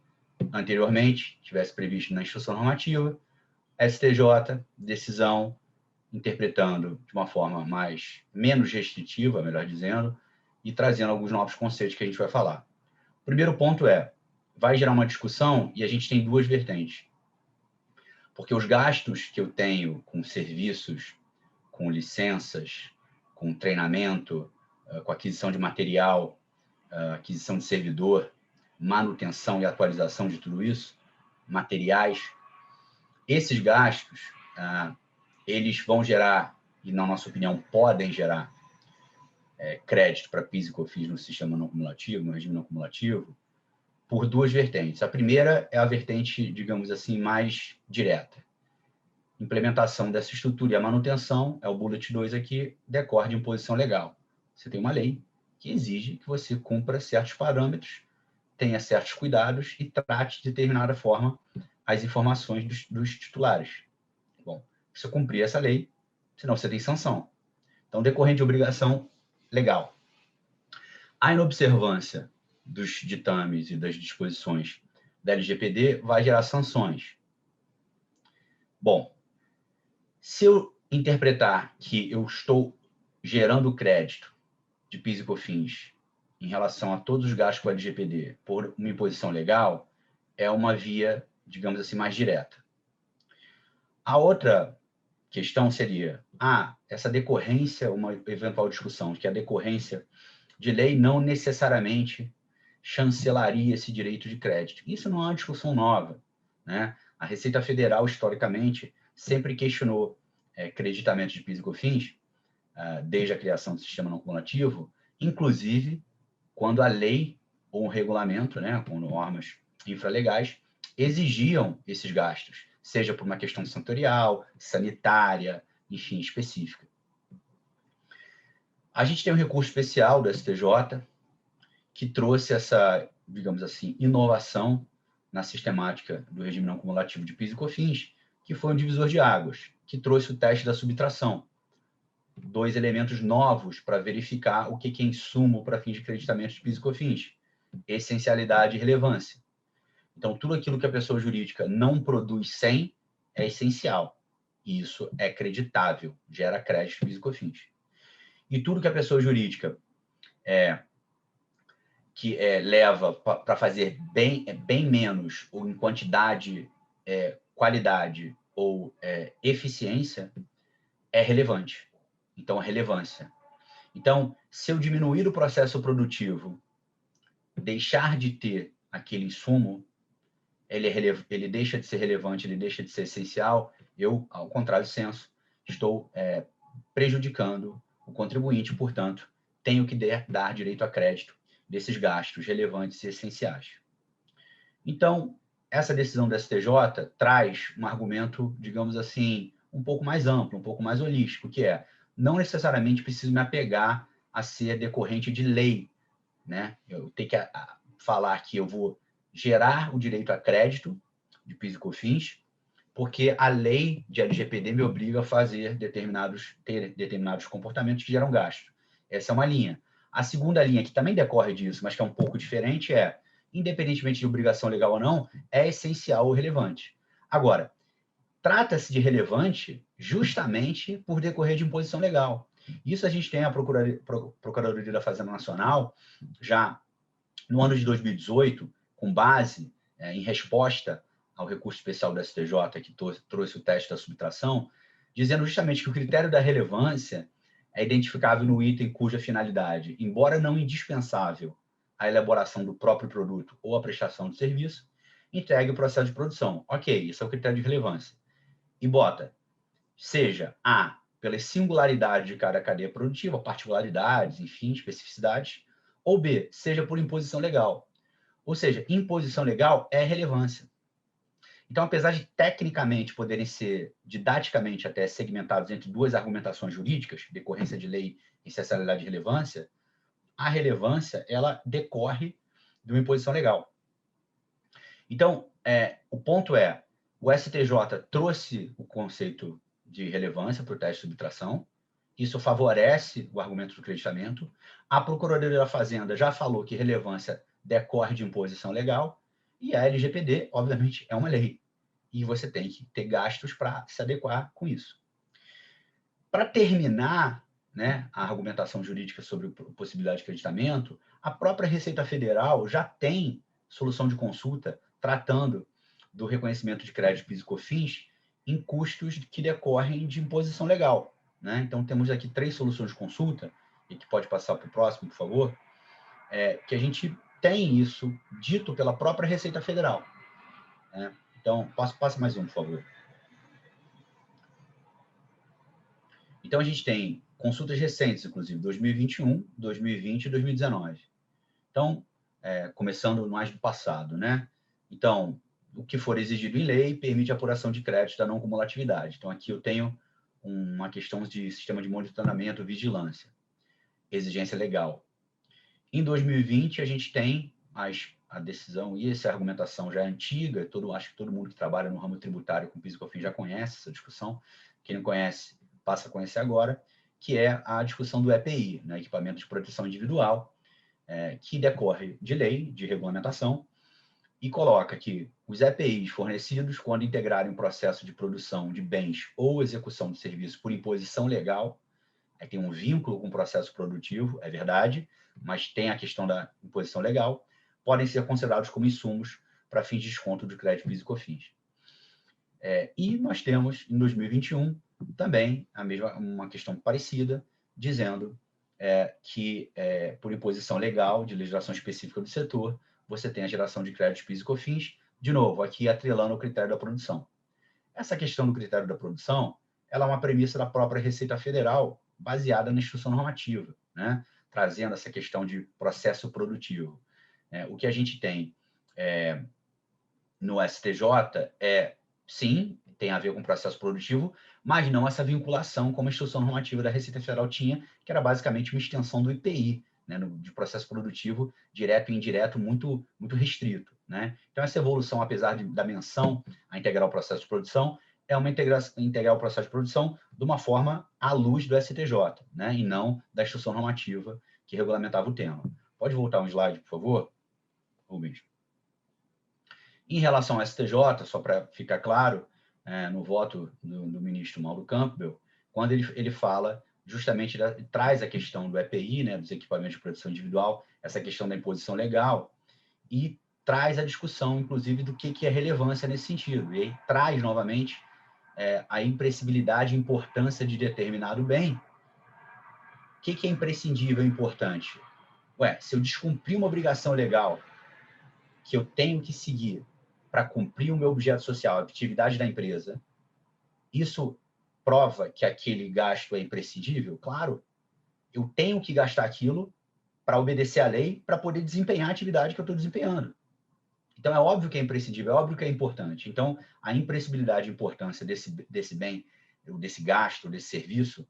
anteriormente, tivesse previsto na instrução normativa, STJ, decisão, interpretando de uma forma menos restritiva, melhor dizendo, e trazendo alguns novos conceitos que a gente vai falar. O primeiro ponto vai gerar uma discussão e a gente tem duas vertentes. Porque os gastos que eu tenho com serviços, com licenças, com treinamento, com aquisição de material, aquisição de servidor, manutenção e atualização de tudo isso, materiais, esses gastos, eles vão gerar, e na nossa opinião podem gerar, crédito para PIS e COFINS no sistema não cumulativo, no regime não cumulativo, por duas vertentes. A primeira é a vertente, digamos assim, mais direta. Implementação dessa estrutura e a manutenção, o bullet 2 aqui, decorre de imposição legal. Você tem uma lei que exige que você cumpra certos parâmetros, tenha certos cuidados e trate de determinada forma as informações dos titulares. Bom, você cumprir essa lei, senão você tem sanção. Então, decorrente de obrigação legal. A inobservância dos ditames e das disposições da LGPD vai gerar sanções. Bom, se eu interpretar que eu estou gerando crédito de PIS e COFINS em relação a todos os gastos com a LGPD por uma imposição legal, é uma via, digamos assim, mais direta. A outra questão seria, essa decorrência, uma eventual discussão, que a decorrência de lei não necessariamente chancelaria esse direito de crédito. Isso não é uma discussão nova, né? A Receita Federal, historicamente, sempre questionou creditamento de PIS e COFINS, desde a criação do sistema não cumulativo, inclusive quando a lei ou um regulamento, né, com normas infralegais, exigiam esses gastos, seja por uma questão setorial, sanitária, enfim, específica. A gente tem um recurso especial do STJ que trouxe essa, digamos assim, inovação na sistemática do regime não cumulativo de PIS e COFINS, que foi um divisor de águas, que trouxe o teste da subtração. 2 elementos novos para verificar o que é insumo para fins de creditamento de PIS e COFINS. Essencialidade e relevância. Então, tudo aquilo que a pessoa jurídica não produz sem é essencial. E isso é creditável, gera crédito de PIS e COFINS. E tudo que a pessoa jurídica leva para fazer bem menos, ou em quantidade, qualidade ou eficiência, é relevante. Então, a relevância. Então, se eu diminuir o processo produtivo, deixar de ter aquele insumo, ele deixa de ser relevante, ele deixa de ser essencial, eu, ao contrário senso, estou prejudicando o contribuinte, portanto, tenho que dar direito a crédito desses gastos relevantes e essenciais. Então, essa decisão do STJ traz um argumento, digamos assim, um pouco mais amplo, um pouco mais holístico, que é, não necessariamente preciso me apegar a ser decorrente de lei, né? Eu tenho que falar que eu vou gerar o direito a crédito de PIS e COFINS, porque a lei de LGPD me obriga a ter determinados comportamentos que geram gasto. Essa é uma linha. A segunda linha, que também decorre disso, mas que é um pouco diferente, é, independentemente de obrigação legal ou não, é essencial ou relevante. Agora, trata-se de relevante justamente por decorrer de imposição legal. Isso a gente tem a Procuradoria da Fazenda Nacional, já no ano de 2018, com base em resposta ao recurso especial do STJ, que trouxe o teste da subtração, dizendo justamente que o critério da relevância é identificável no item cuja finalidade, embora não indispensável à elaboração do próprio produto ou à prestação de serviço, entregue o processo de produção. Ok, isso é o critério de relevância. E bota, seja A, pela singularidade de cada cadeia produtiva, particularidades, enfim, especificidades, ou B, seja por imposição legal. Ou seja, imposição legal é relevância. Então, apesar de tecnicamente poderem ser didaticamente até segmentados entre duas argumentações jurídicas, decorrência de lei e essencialidade de relevância, a relevância, ela decorre de uma imposição legal. Então, o ponto é, o STJ trouxe o conceito de relevância para o teste de subtração, isso favorece o argumento do creditamento. A Procuradoria da Fazenda já falou que relevância decorre de imposição legal, e a LGPD, obviamente, é uma lei. E você tem que ter gastos para se adequar com isso. Para terminar, né, a argumentação jurídica sobre a possibilidade de creditamento, a própria Receita Federal já tem solução de consulta tratando do reconhecimento de crédito PIS e COFINS em custos que decorrem de imposição legal, né? Então, temos aqui 3 soluções de consulta, e que pode passar para o próximo, por favor, que a gente tem isso dito pela própria Receita Federal, né? Então, passa mais um, por favor. Então, a gente tem consultas recentes, inclusive, 2021, 2020 e 2019. Então, começando mais do passado, né? Então, o que for exigido em lei permite a apuração de crédito da não cumulatividade. Então, aqui eu tenho uma questão de sistema de monitoramento, vigilância, exigência legal. Em 2020, a gente tem a decisão, e essa argumentação já é antiga, acho que todo mundo que trabalha no ramo tributário com PIS e COFINS já conhece essa discussão. Quem não conhece, passa a conhecer agora, que é a discussão do EPI, né, Equipamento de Proteção Individual, que decorre de lei, de regulamentação, e coloca que os EPIs fornecidos, quando integrarem um processo de produção de bens ou execução de serviço por imposição legal, aí tem um vínculo com o processo produtivo, é verdade, mas tem a questão da imposição legal, podem ser considerados como insumos para fins de desconto de crédito PIS e COFINS. E nós temos, em 2021, também uma questão parecida, dizendo que, por imposição legal de legislação específica do setor, você tem a geração de créditos PIS e COFINS, de novo, aqui atrelando o critério da produção. Essa questão do critério da produção, ela é uma premissa da própria Receita Federal, baseada na instrução normativa, né? Trazendo essa questão de processo produtivo. O que a gente tem no STJ sim, tem a ver com processo produtivo, mas não essa vinculação como a instrução normativa da Receita Federal tinha, que era basicamente uma extensão do IPI, né, de processo produtivo direto e indireto muito, muito restrito, né? Então, essa evolução, apesar da menção a integrar o processo de produção, é uma integrar o processo de produção de uma forma à luz do STJ, né, e não da instrução normativa que regulamentava o tema. Pode voltar um slide, por favor, Rubens? Em relação ao STJ, só para ficar claro, no voto do ministro Mauro Campbell, quando ele fala justamente, traz a questão do EPI, né, dos equipamentos de proteção individual, essa questão da imposição legal, e traz a discussão, inclusive, do que é relevância nesse sentido. E aí traz, novamente, a imprescindibilidade e importância de determinado bem. O que é imprescindível e importante? Se eu descumprir uma obrigação legal, que eu tenho que seguir para cumprir o meu objeto social, a atividade da empresa, isso prova que aquele gasto é imprescindível? Claro, eu tenho que gastar aquilo para obedecer à lei, para poder desempenhar a atividade que eu estou desempenhando. Então, é óbvio que é imprescindível, é óbvio que é importante. Então, a imprescindibilidade e importância desse bem, desse gasto, desse serviço,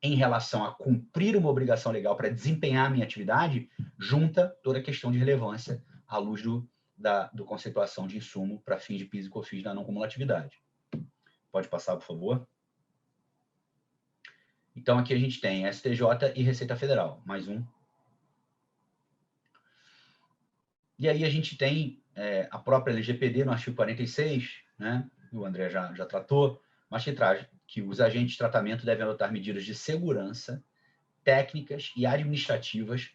em relação a cumprir uma obrigação legal para desempenhar a minha atividade, junta toda a questão de relevância à luz do conceituação de insumo para fins de PIS e COFINS da não cumulatividade. Pode passar, por favor? Então, aqui a gente tem STJ e Receita Federal, mais um. E aí a gente tem a própria LGPD no artigo 46, né? O André já tratou, mas que traz que os agentes de tratamento devem adotar medidas de segurança, técnicas e administrativas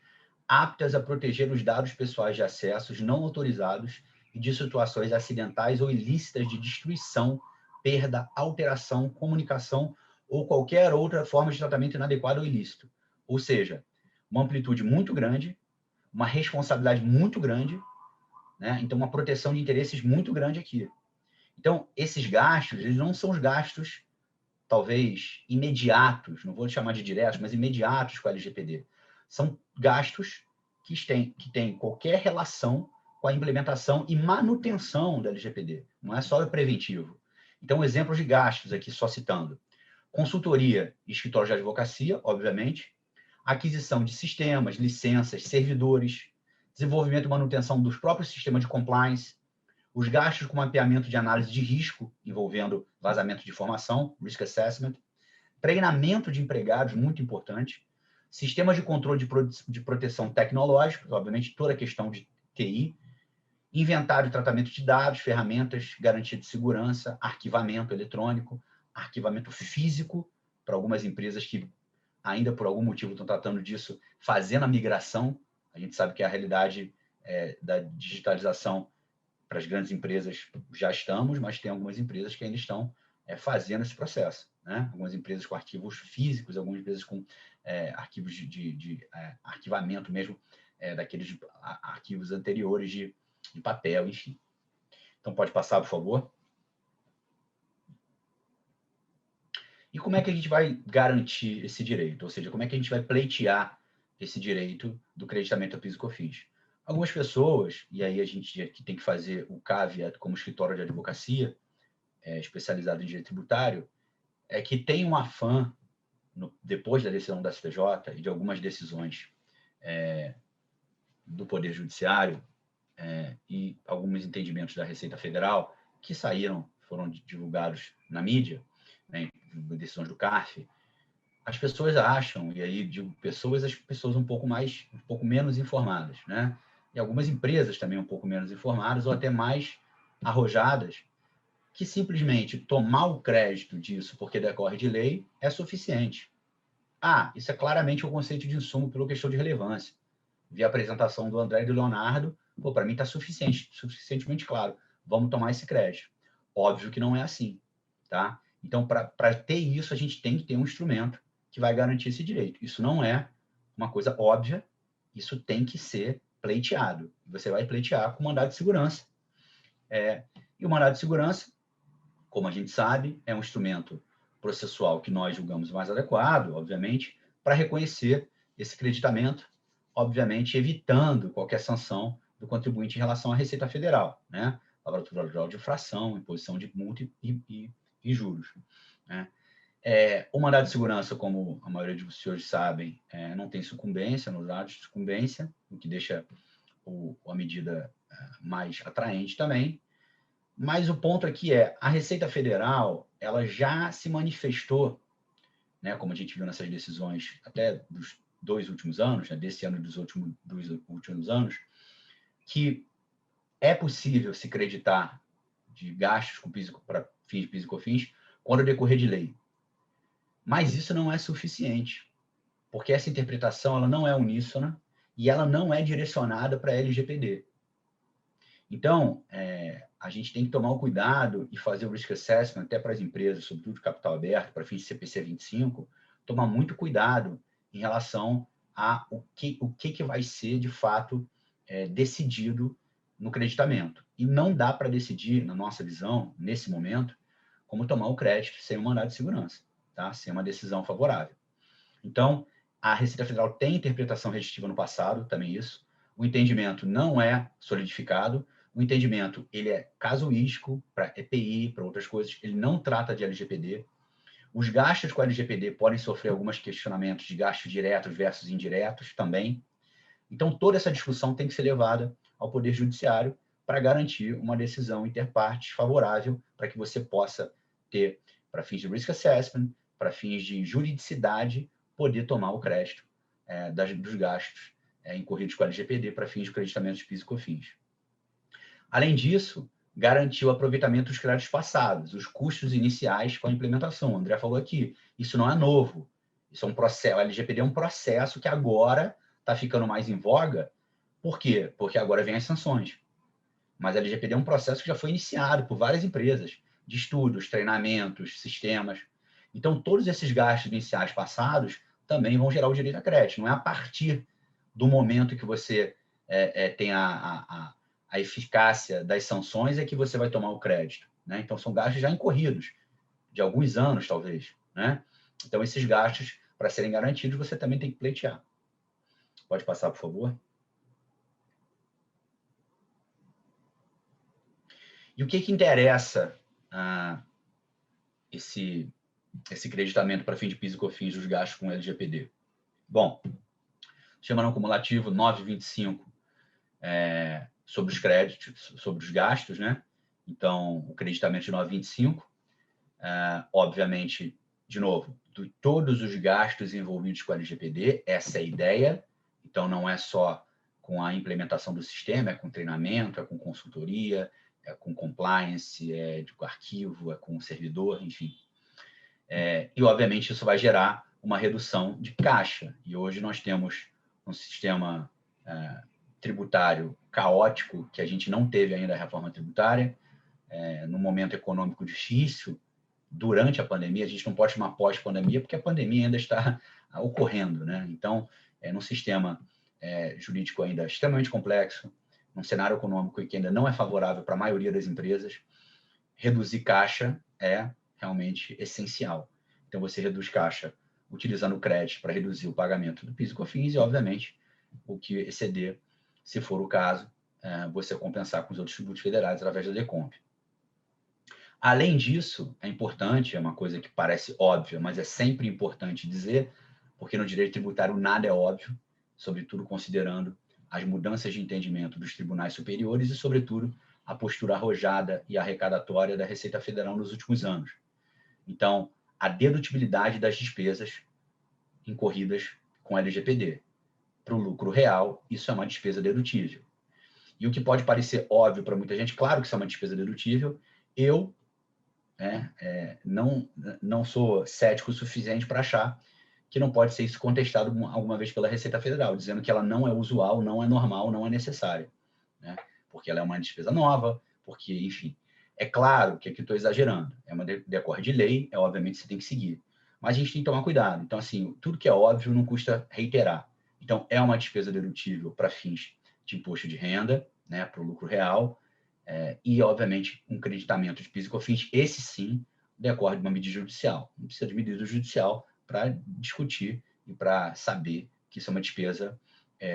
aptas a proteger os dados pessoais de acessos não autorizados e de situações acidentais ou ilícitas de destruição, perda, alteração, comunicação ou qualquer outra forma de tratamento inadequado ou ilícito. Ou seja, uma amplitude muito grande, uma responsabilidade muito grande, né? Então, uma proteção de interesses muito grande aqui. Então, esses gastos, eles não são os gastos, talvez, imediatos, não vou chamar de diretos, mas imediatos com a LGPD. São gastos que têm qualquer relação com a implementação e manutenção da LGPD. Não é só o preventivo. Então, exemplos de gastos aqui, só citando. Consultoria e escritório de advocacia, obviamente. Aquisição de sistemas, licenças, servidores. Desenvolvimento e manutenção dos próprios sistemas de compliance. Os gastos com mapeamento de análise de risco, envolvendo vazamento de informação, risk assessment. Treinamento de empregados, muito importante. Sistemas de controle de proteção tecnológica, obviamente toda a questão de TI. Inventário e tratamento de dados, ferramentas, garantia de segurança, arquivamento eletrônico, arquivamento físico, para algumas empresas que ainda por algum motivo estão tratando disso, fazendo a migração. A gente sabe que a realidade da digitalização para as grandes empresas já estamos, mas tem algumas empresas que ainda estão fazendo esse processo, né? Algumas empresas com arquivos físicos, algumas empresas com arquivos de arquivamento mesmo, daqueles arquivos anteriores de papel, enfim. Então, pode passar, por favor. E como é que a gente vai garantir esse direito? Ou seja, como é que a gente vai pleitear esse direito do creditamento a PIS e COFINS? Algumas pessoas, e aí a gente aqui tem que fazer o caveat como escritório de advocacia, especializado em direito tributário, que tem um afã, depois da decisão da STJ e de algumas decisões do Poder Judiciário e alguns entendimentos da Receita Federal que foram divulgados na mídia, né, decisões do CARF, as pessoas acham, e aí digo pessoas, as pessoas um pouco menos informadas, né? E algumas empresas também um pouco menos informadas ou até mais arrojadas, que simplesmente tomar o crédito disso porque decorre de lei é suficiente. Isso é claramente o conceito de insumo pela questão de relevância. Vi a apresentação do André e do Leonardo, para mim está suficientemente claro. Vamos tomar esse crédito. Óbvio que não é assim, tá? Então, para ter isso, a gente tem que ter um instrumento que vai garantir esse direito. Isso não é uma coisa óbvia, isso tem que ser pleiteado. Você vai pleitear com mandado de segurança. E o mandado de segurança, como a gente sabe, é um instrumento processual que nós julgamos mais adequado, obviamente, para reconhecer esse creditamento, obviamente evitando qualquer sanção do contribuinte em relação à Receita Federal, né? Lavratura de infração, imposição de multa e juros, né? O mandado de segurança, como a maioria dos senhores sabem, não tem sucumbência, nos dados de sucumbência, o que deixa a medida mais atraente também. Mas o ponto aqui a Receita Federal, ela já se manifestou, né, como a gente viu nessas decisões até dos 2 últimos anos, né, desse ano e dos últimos anos, que é possível se creditar de gastos para fins de PIS e COFINS quando decorrer de lei. Mas isso não é suficiente, porque essa interpretação ela não é uníssona e ela não é direcionada para a LGPD. Então, a gente tem que tomar o cuidado e fazer o risk assessment até para as empresas, sobretudo de capital aberto, para fins de CPC 25, tomar muito cuidado em relação a o que vai ser, de fato, decidido no creditamento. E não dá para decidir, na nossa visão, nesse momento, como tomar o crédito sem um mandado de segurança, tá? Sem uma decisão favorável. Então, a Receita Federal tem interpretação restritiva no passado, também isso. O entendimento não é solidificado. O entendimento ele é casuístico para EPI, para outras coisas. Ele não trata de LGPD. Os gastos com a LGPD podem sofrer alguns questionamentos de gastos diretos versus indiretos também. Então, toda essa discussão tem que ser levada ao Poder Judiciário para garantir uma decisão interpartes favorável para que você possa ter, para fins de risk assessment, para fins de juridicidade, poder tomar o crédito dos gastos incorridos com a LGPD para fins de creditamento de PIS e COFINS. Além disso, garantir o aproveitamento dos créditos passados, os custos iniciais com a implementação. O André falou aqui, isso não é novo. Isso é um processo, a LGPD é um processo que agora está ficando mais em voga. Por quê? Porque agora vem as sanções. Mas a LGPD é um processo que já foi iniciado por várias empresas, de estudos, treinamentos, sistemas. Então, todos esses gastos iniciais passados também vão gerar o direito a crédito. Não é a partir do momento que você tem a eficácia das sanções é que você vai tomar o crédito, né? Então, são gastos já incorridos, de alguns anos, talvez, né? Então, esses gastos, para serem garantidos, você também tem que pleitear. Pode passar, por favor. E o que interessa esse creditamento para fim de PIS e COFINS dos gastos com LGPD? Bom, chama no cumulativo 9,25 sobre os créditos, sobre os gastos, né? Então, o creditamento de 9,25, obviamente, de novo, de todos os gastos envolvidos com a LGPD, essa é a ideia. Então, não é só com a implementação do sistema, é com treinamento, é com consultoria, é com compliance, é com arquivo, é com servidor, enfim. E, obviamente, isso vai gerar uma redução de caixa. E hoje nós temos um sistema tributário caótico, que a gente não teve ainda a reforma tributária, num momento econômico difícil, durante a pandemia. A gente não pode chamar pós-pandemia, porque a pandemia ainda está ocorrendo, né? Então, num sistema jurídico ainda extremamente complexo, num cenário econômico que ainda não é favorável para a maioria das empresas, reduzir caixa é realmente essencial. Então, você reduz caixa utilizando o crédito para reduzir o pagamento do PIS e COFINS e, obviamente, o que exceder, se for o caso, você compensar com os outros tributos federais através da DECOMP. Além disso, é importante, é uma coisa que parece óbvia, mas é sempre importante dizer, porque no direito tributário nada é óbvio, sobretudo considerando as mudanças de entendimento dos tribunais superiores e, sobretudo, a postura arrojada e arrecadatória da Receita Federal nos últimos anos. Então, a dedutibilidade das despesas incorridas com a LGPD. Para o lucro real, isso é uma despesa dedutível. E o que pode parecer óbvio para muita gente, claro que isso é uma despesa dedutível, eu não sou cético o suficiente para achar que não pode ser isso contestado alguma vez pela Receita Federal, dizendo que ela não é usual, não é normal, não é necessária, né? Porque ela é uma despesa nova, porque, enfim, é claro que aqui estou exagerando, é uma decorre de lei, obviamente você tem que seguir, mas a gente tem que tomar cuidado. Então, assim, tudo que é óbvio não custa reiterar. Então, é uma despesa dedutível para fins de imposto de renda, né, para o lucro real, e, obviamente, um creditamento de PIS e COFINS, esse sim, decorre de uma medida judicial. Não precisa de medida judicial para discutir e para saber que isso é uma despesa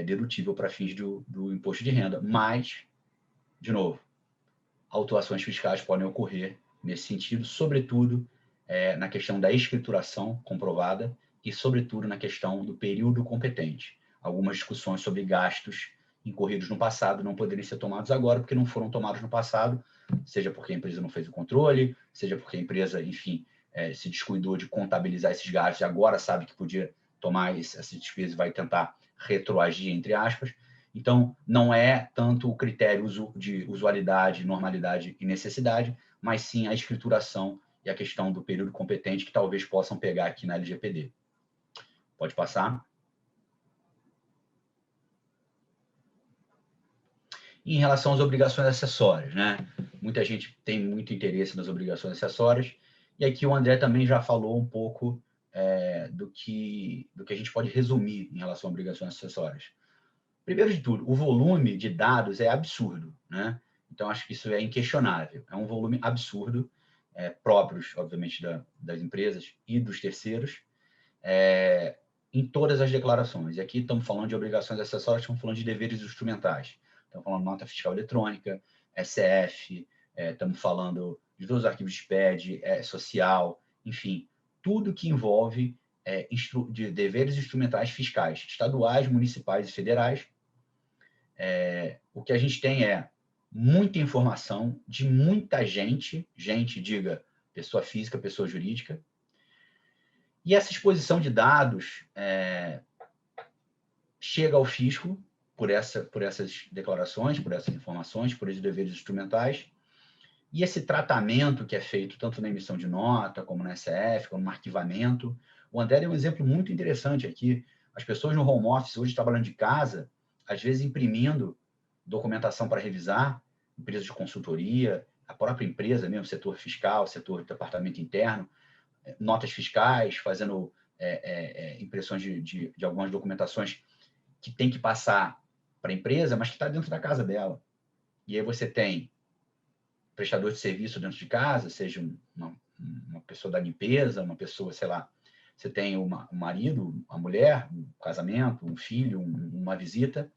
dedutível para fins do imposto de renda. Mas, de novo, autuações fiscais podem ocorrer nesse sentido, sobretudo na questão da escrituração comprovada e, sobretudo, na questão do período competente. Algumas discussões sobre gastos incorridos no passado não poderem ser tomados agora porque não foram tomados no passado, seja porque a empresa não fez o controle, seja porque a empresa, enfim, se descuidou de contabilizar esses gastos e agora sabe que podia tomar essa despesa e vai tentar retroagir, entre aspas. Então, não é tanto o critério de usualidade, normalidade e necessidade, mas sim a escrituração e a questão do período competente que talvez possam pegar aqui na LGPD. Pode passar. Em relação às obrigações acessórias, né? Muita gente tem muito interesse nas obrigações acessórias, e aqui o André também já falou um pouco do que a gente pode resumir em relação a obrigações acessórias. Primeiro de tudo, o volume de dados é absurdo, né? Então, acho que isso é inquestionável. É um volume absurdo, próprios, obviamente, das empresas e dos terceiros, em todas as declarações. E aqui estamos falando de obrigações acessórias, estamos falando de deveres instrumentais. Estamos falando de nota fiscal eletrônica, SF, estamos falando de todos os arquivos de SPED, social, enfim, tudo que envolve de deveres instrumentais fiscais, estaduais, municipais e federais. O que a gente tem é muita informação de muita gente, diga pessoa física, pessoa jurídica, e essa exposição de dados chega ao fisco por essas declarações, por essas informações, por esses deveres instrumentais, e esse tratamento que é feito tanto na emissão de nota, como na SF, como no arquivamento. O André deu um exemplo muito interessante aqui. As pessoas no home office, hoje trabalhando de casa, às vezes imprimindo documentação para revisar, empresas de consultoria, a própria empresa mesmo, setor fiscal, setor de departamento interno, notas fiscais, fazendo impressões de algumas documentações que tem que passar para a empresa, mas que está dentro da casa dela. E aí você tem prestador de serviço dentro de casa, seja uma pessoa da limpeza, uma pessoa, sei lá, você tem um marido, uma mulher, um casamento, um filho, uma visita,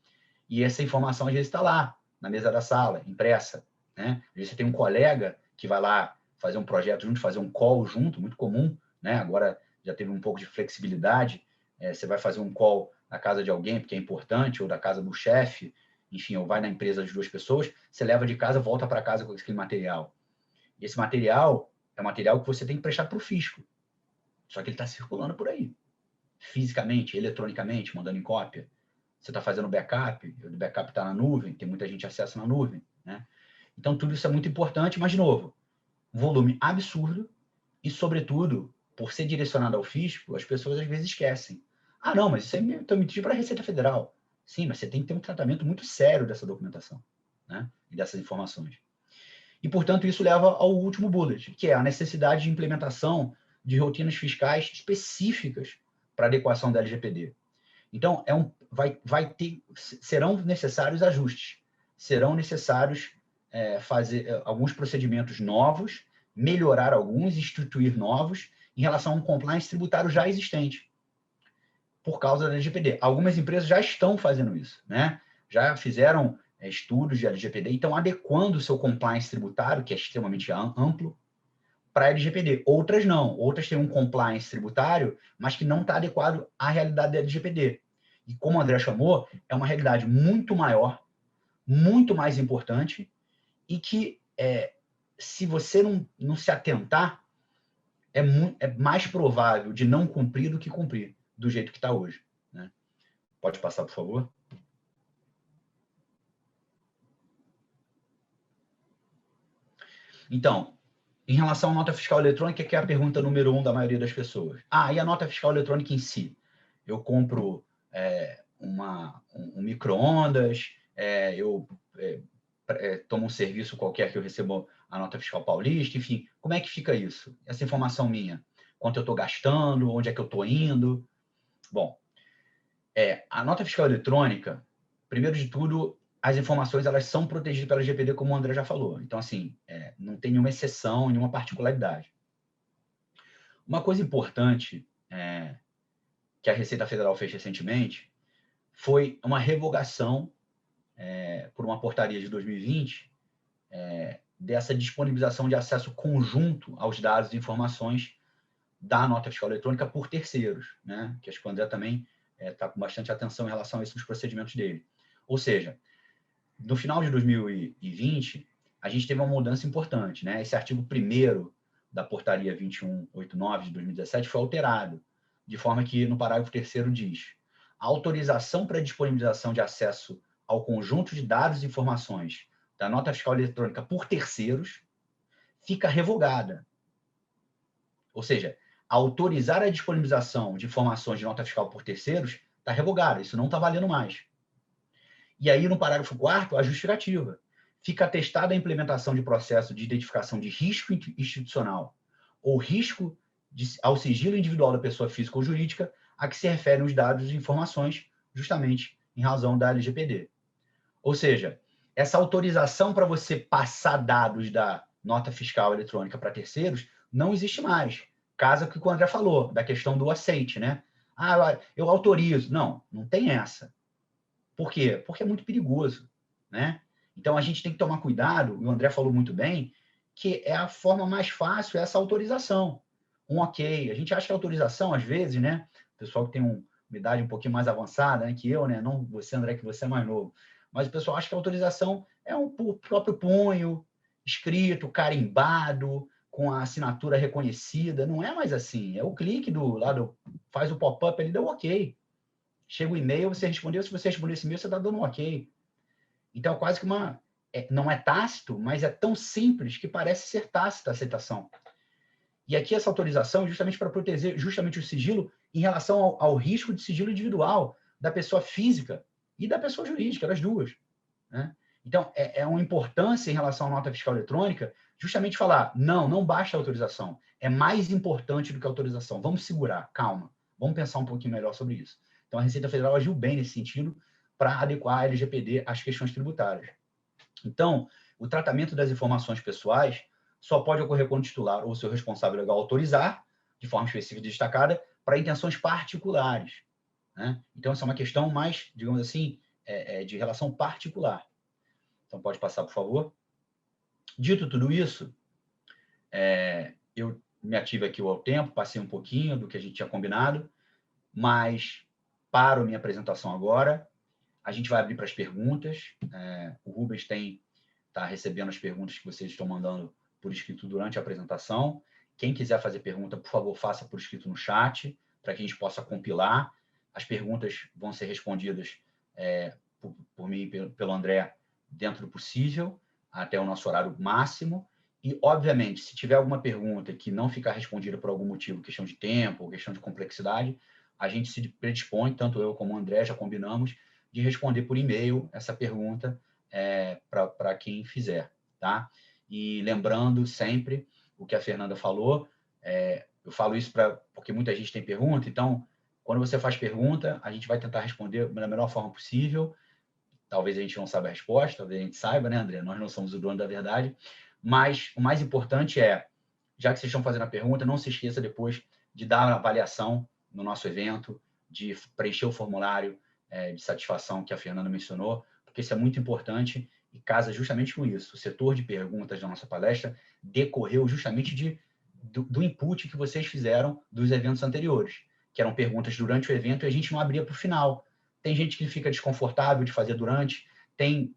e essa informação às vezes está lá, na mesa da sala, impressa, né? Às vezes você tem um colega que vai lá fazer um projeto junto, fazer um call junto, muito comum, né? Agora já teve um pouco de flexibilidade, você vai fazer um call na casa de alguém, porque é importante, ou da casa do chefe, enfim, ou vai na empresa de 2 pessoas, você leva de casa, volta para casa com aquele material. E esse material é um material que você tem que prestar para o fisco. Só que ele está circulando por aí. Fisicamente, eletronicamente, mandando em cópia. Você está fazendo backup, o backup está na nuvem, tem muita gente acessa na nuvem, né? Então, tudo isso é muito importante, mas, de novo, um volume absurdo e, sobretudo, por ser direcionado ao fisco, as pessoas às vezes esquecem. Ah, não, mas isso é emitido para a Receita Federal. Sim, mas você tem que ter um tratamento muito sério dessa documentação, né? E dessas informações. E, portanto, isso leva ao último bullet, que é a necessidade de implementação de rotinas fiscais específicas para adequação da LGPD. Então, serão necessários ajustes, serão necessários fazer alguns procedimentos novos, melhorar alguns, instituir novos, em relação a um compliance tributário já existente, por causa da LGPD. Algumas empresas já estão fazendo isso, né? Já fizeram estudos de LGPD e estão adequando o seu compliance tributário, que é extremamente amplo, para a LGPD. Outras não. Outras têm um compliance tributário, mas que não está adequado à realidade da LGPD. E como o André chamou, é uma realidade muito maior, muito mais importante, e que, se você não se atentar, é mais provável de não cumprir do que cumprir, do jeito que está hoje, né? Pode passar, por favor. Então, em relação à nota fiscal eletrônica, que é a pergunta número 1 da maioria das pessoas. E a nota fiscal eletrônica em si? Eu compro um micro-ondas, eu tomo um serviço qualquer que eu recebo a nota fiscal paulista, enfim, como é que fica isso? Essa informação minha, quanto eu estou gastando, onde é que eu estou indo? Bom, a nota fiscal eletrônica, primeiro de tudo, as informações elas são protegidas pela LGPD, como o André já falou. Então, assim, não tem nenhuma exceção, nenhuma particularidade. Uma coisa importante que a Receita Federal fez recentemente foi uma revogação por uma portaria de 2020 dessa disponibilização de acesso conjunto aos dados e informações da nota fiscal eletrônica por terceiros, né? Que acho que o André também está com bastante atenção em relação a isso nos procedimentos dele. Ou seja, no final de 2020, a gente teve uma mudança importante, né? Esse artigo 1º da portaria 2189 de 2017 foi alterado, de forma que no parágrafo 3º diz: a autorização para disponibilização de acesso ao conjunto de dados e informações da nota fiscal eletrônica por terceiros fica revogada. Ou seja, autorizar a disponibilização de informações de nota fiscal por terceiros está revogada, isso não está valendo mais. E aí, no parágrafo 4º, a justificativa. Fica atestada a implementação de processo de identificação de risco institucional ou risco ao sigilo individual da pessoa física ou jurídica a que se referem os dados e informações justamente em razão da LGPD. Ou seja, essa autorização para você passar dados da nota fiscal eletrônica para terceiros não existe mais. Caso que o André falou, da questão do aceite, né? Ah, eu autorizo. Não, não tem essa. Por quê? Porque é muito perigoso, né? Então, a gente tem que tomar cuidado, e o André falou muito bem, que é a forma mais fácil, essa autorização. Um ok. A gente acha que a autorização, às vezes, né? O pessoal que tem uma idade um pouquinho mais avançada, né, que eu, né? Não você, André, que você é mais novo. Mas o pessoal acha que a autorização é um próprio punho, escrito, carimbado, com a assinatura reconhecida. Não é mais assim. É o clique do lado, faz o pop-up, ele deu ok. Chega o e-mail, você respondeu. Se você responder esse e-mail, você está dando um ok. Então, quase que não é tácito, mas é tão simples que parece ser tácita a aceitação. E aqui essa autorização é justamente para proteger justamente o sigilo em relação ao risco de sigilo individual da pessoa física e da pessoa jurídica, das duas, né? Então, é uma importância em relação à nota fiscal eletrônica justamente falar, não basta a autorização, é mais importante do que a autorização. Vamos segurar, calma, vamos pensar um pouquinho melhor sobre isso. Então, a Receita Federal agiu bem nesse sentido para adequar a LGPD às questões tributárias. Então, o tratamento das informações pessoais só pode ocorrer quando o titular ou seu responsável legal autorizar, de forma específica e destacada, para intenções particulares, né? Então, essa é uma questão mais, digamos assim, de relação particular. Então, pode passar, por favor. Dito tudo isso, eu me ative aqui ao tempo, passei um pouquinho do que a gente tinha combinado, mas paro minha apresentação agora. A gente vai abrir para as perguntas. O Rubens está recebendo as perguntas que vocês estão mandando por escrito durante a apresentação. Quem quiser fazer pergunta, por favor, faça por escrito no chat, para que a gente possa compilar. As perguntas vão ser respondidas por mim e pelo André dentro do possível, até o nosso horário máximo. E, obviamente, se tiver alguma pergunta que não ficar respondida por algum motivo, questão de tempo ou questão de complexidade, a gente se predispõe, tanto eu como o André já combinamos, de responder por e-mail essa pergunta para quem fizer, tá? E lembrando sempre o que a Fernanda falou, eu falo isso porque muita gente tem pergunta, então, quando você faz pergunta, a gente vai tentar responder da melhor forma possível. Talvez a gente não saiba a resposta, talvez a gente saiba, né, André? Nós não somos o dono da verdade, mas o mais importante já que vocês estão fazendo a pergunta, não se esqueça depois de dar a avaliação no nosso evento, de preencher o formulário de satisfação que a Fernanda mencionou, porque isso é muito importante e casa justamente com isso. O setor de perguntas da nossa palestra decorreu justamente do input que vocês fizeram dos eventos anteriores, que eram perguntas durante o evento e a gente não abria para o final. Tem gente que fica desconfortável de fazer durante,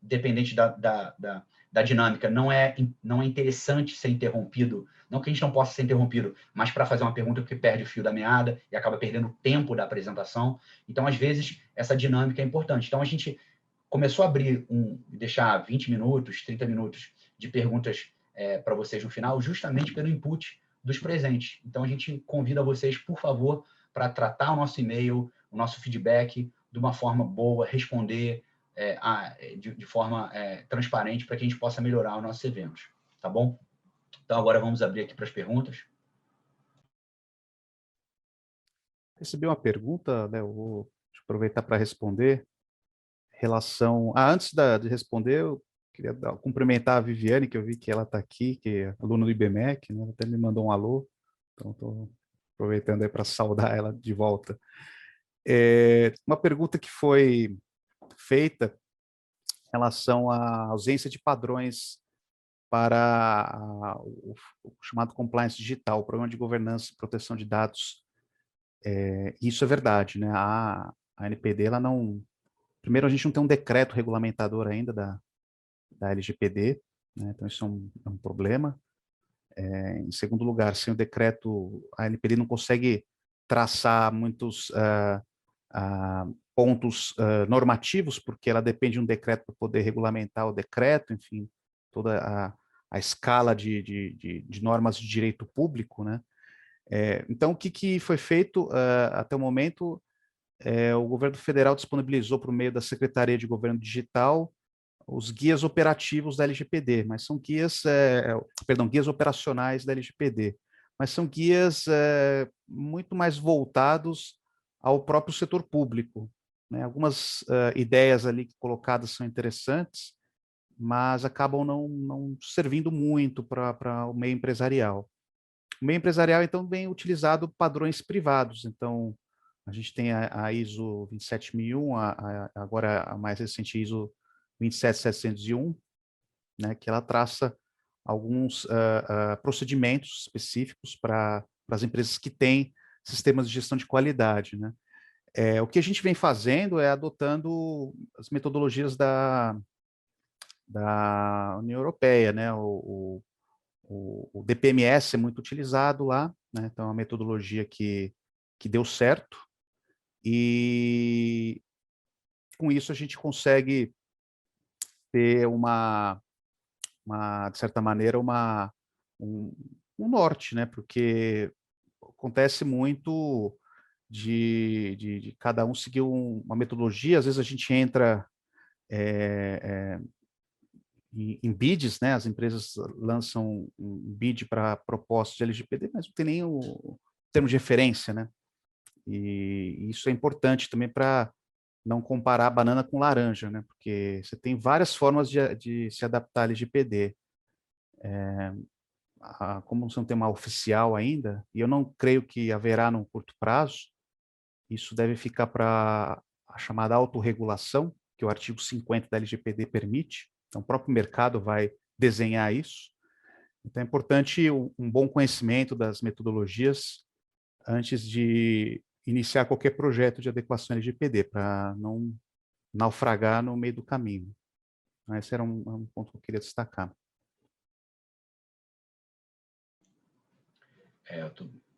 dependente da dinâmica, não é interessante ser interrompido, não que a gente não possa ser interrompido, mas para fazer uma pergunta que perde o fio da meada e acaba perdendo o tempo da apresentação. Então, às vezes, essa dinâmica é importante. Então, a gente começou a deixar 20 minutos, 30 minutos de perguntas para vocês no final, justamente pelo input dos presentes. Então, a gente convida vocês, por favor, para tratar o nosso e-mail, o nosso feedback de uma forma boa, responder de forma transparente para que a gente possa melhorar os nossos eventos, tá bom? Então, agora vamos abrir aqui para as perguntas. Recebi uma pergunta, né? Eu vou aproveitar para responder. Antes de responder, eu queria cumprimentar a Viviane, que eu vi que ela está aqui, que é aluna do IBMEC, né? Ela até me mandou um alô, então estou aproveitando aí para saudar ela de volta. Uma pergunta que foi feita em relação à ausência de padrões para o chamado compliance digital, o programa de governança e proteção de dados. Isso é verdade, né? A NPD, ela não... Primeiro, a gente não tem um decreto regulamentador ainda da LGPD, né? Então isso é um problema. Em segundo lugar, sem o decreto, a NPD não consegue traçar muitos pontos normativos, porque ela depende de um decreto para poder regulamentar o decreto, enfim, toda a escala de normas de direito público, né? Então, o que foi feito até o momento? O governo federal disponibilizou por meio da Secretaria de Governo Digital os guias operativos da LGPD, mas são guias, guias operacionais da LGPD, mas são guias muito mais voltados ao próprio setor público. né? Algumas ideias ali colocadas são interessantes, mas acabam não servindo muito para o meio empresarial. O meio empresarial, então, vem utilizado padrões privados. Então, a gente tem a ISO 27001, agora a mais recente ISO 27701, né, que ela traça alguns procedimentos específicos para as empresas que têm sistemas de gestão de qualidade, né? O que a gente vem fazendo é adotando as metodologias da União Europeia, né? O DPMS é muito utilizado lá, né? Então, é uma metodologia que deu certo, e com isso a gente consegue ter de certa maneira, um norte, né? Porque acontece muito de cada um seguir uma metodologia. Às vezes a gente entra em bids, né? As empresas lançam um bid para propostas de LGPD, mas não tem nem o termo de referência, né? E isso é importante também para não comparar banana com laranja, né? Porque você tem várias formas de se adaptar à LGPD. Como você não tem uma oficial ainda, e eu não creio que haverá num curto prazo, isso deve ficar para a chamada autorregulação, que o artigo 50 da LGPD permite. Então, o próprio mercado vai desenhar isso. Então, é importante um bom conhecimento das metodologias antes de iniciar qualquer projeto de adequação LGPD, para não naufragar no meio do caminho. Esse era um ponto que eu queria destacar.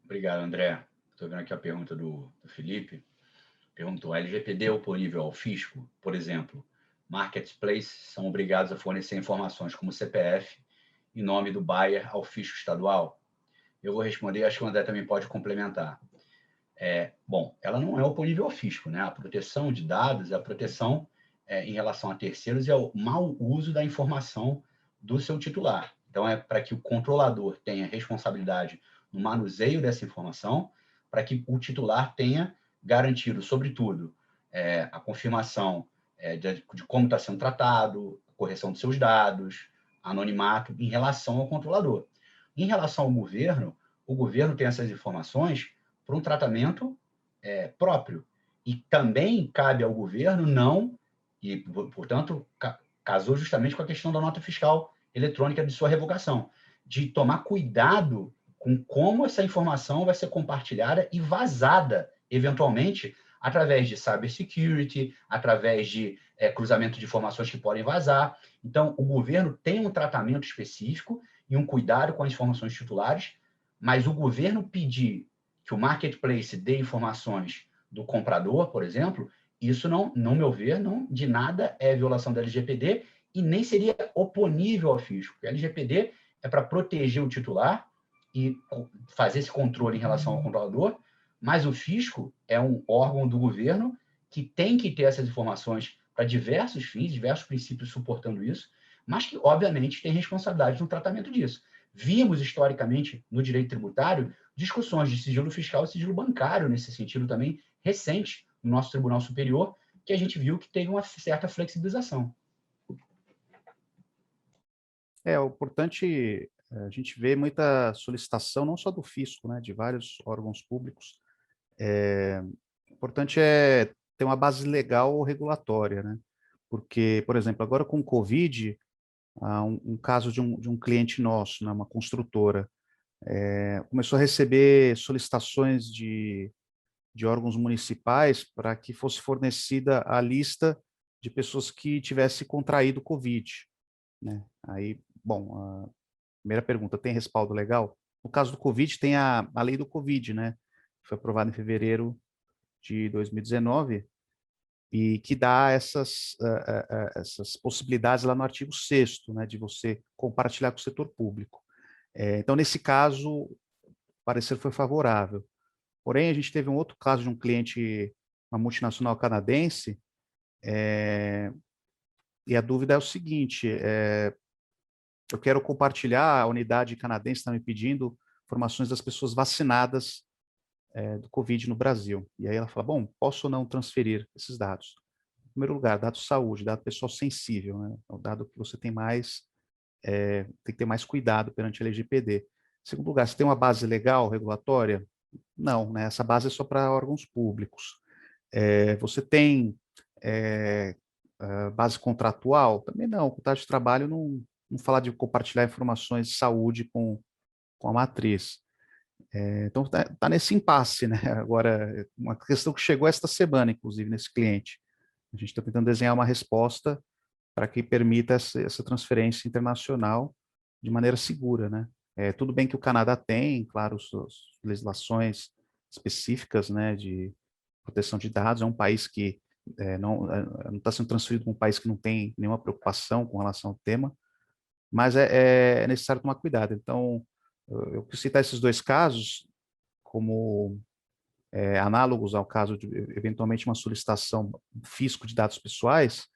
Obrigado, André. Estou vendo aqui a pergunta do Felipe. Perguntou: a LGPD é oponível ao fisco? Por exemplo, marketplaces são obrigados a fornecer informações como CPF em nome do buyer ao fisco estadual? Eu vou responder, acho que o André também pode complementar. Bom, ela não é oponível ao fisco, né? A proteção de dados é a proteção em relação a terceiros e ao mau uso da informação do seu titular. Então, é para que o controlador tenha responsabilidade no manuseio dessa informação, para que o titular tenha garantido, sobretudo, a confirmação de como está sendo tratado, a correção dos seus dados, anonimato, em relação ao controlador. Em relação ao governo, o governo tem essas informações para um tratamento próprio. E também cabe ao governo e, portanto, casou justamente com a questão da nota fiscal eletrônica de sua revogação, de tomar cuidado com como essa informação vai ser compartilhada e vazada, eventualmente, através de cybersecurity, através de cruzamento de informações que podem vazar. Então, o governo tem um tratamento específico e um cuidado com as informações titulares, mas o governo pedir que o marketplace dê informações do comprador, por exemplo, isso não, no meu ver, não de nada é violação da LGPD e nem seria oponível ao fisco. A LGPD é para proteger o titular e fazer esse controle em relação ao controlador, mas o fisco é um órgão do governo que tem que ter essas informações para diversos fins, diversos princípios suportando isso, mas que, obviamente, tem responsabilidade no tratamento disso. Vimos, historicamente, no direito tributário, discussões de sigilo fiscal e sigilo bancário, nesse sentido também, recente, no nosso Tribunal Superior, que a gente viu que teve uma certa flexibilização. O importante, a gente vê muita solicitação, não só do fisco, né, de vários órgãos públicos. O importante é ter uma base legal ou regulatória, né? Porque, por exemplo, agora com o Covid, há um caso de um cliente nosso, né, uma construtora, começou a receber solicitações de órgãos municipais para que fosse fornecida a lista de pessoas que tivessem contraído Covid, né? Aí, bom, a primeira pergunta, tem respaldo legal? No caso do Covid, tem a lei do Covid, né? Foi aprovada em fevereiro de 2019 e que dá essas possibilidades lá no artigo 6º, né, de você compartilhar com o setor público. Então, nesse caso, o parecer foi favorável. Porém, a gente teve um outro caso de um cliente, uma multinacional canadense, e a dúvida é o seguinte: eu quero compartilhar, a unidade canadense está me pedindo informações das pessoas vacinadas do Covid no Brasil. E aí ela fala, bom, posso ou não transferir esses dados? Em primeiro lugar, dado de saúde, dado pessoal sensível, né? É o dado que você tem que ter mais cuidado perante a LGPD. Em segundo lugar, se tem uma base legal, regulatória? Não, né? Essa base é só para órgãos públicos. Você tem base contratual? Também não. O contrato de trabalho não fala de compartilhar informações de saúde com a matriz. Então, tá nesse impasse, né? Agora, uma questão que chegou esta semana, inclusive, nesse cliente. A gente está tentando desenhar uma resposta para que permita essa transferência internacional de maneira segura, né? Tudo bem que o Canadá tem, claro, suas legislações específicas, né, de proteção de dados. É um país que não está sendo transferido para um país que não tem nenhuma preocupação com relação ao tema, mas é necessário tomar cuidado. Então, eu quis citar esses dois casos como análogos ao caso de, eventualmente, uma solicitação fisco de dados pessoais,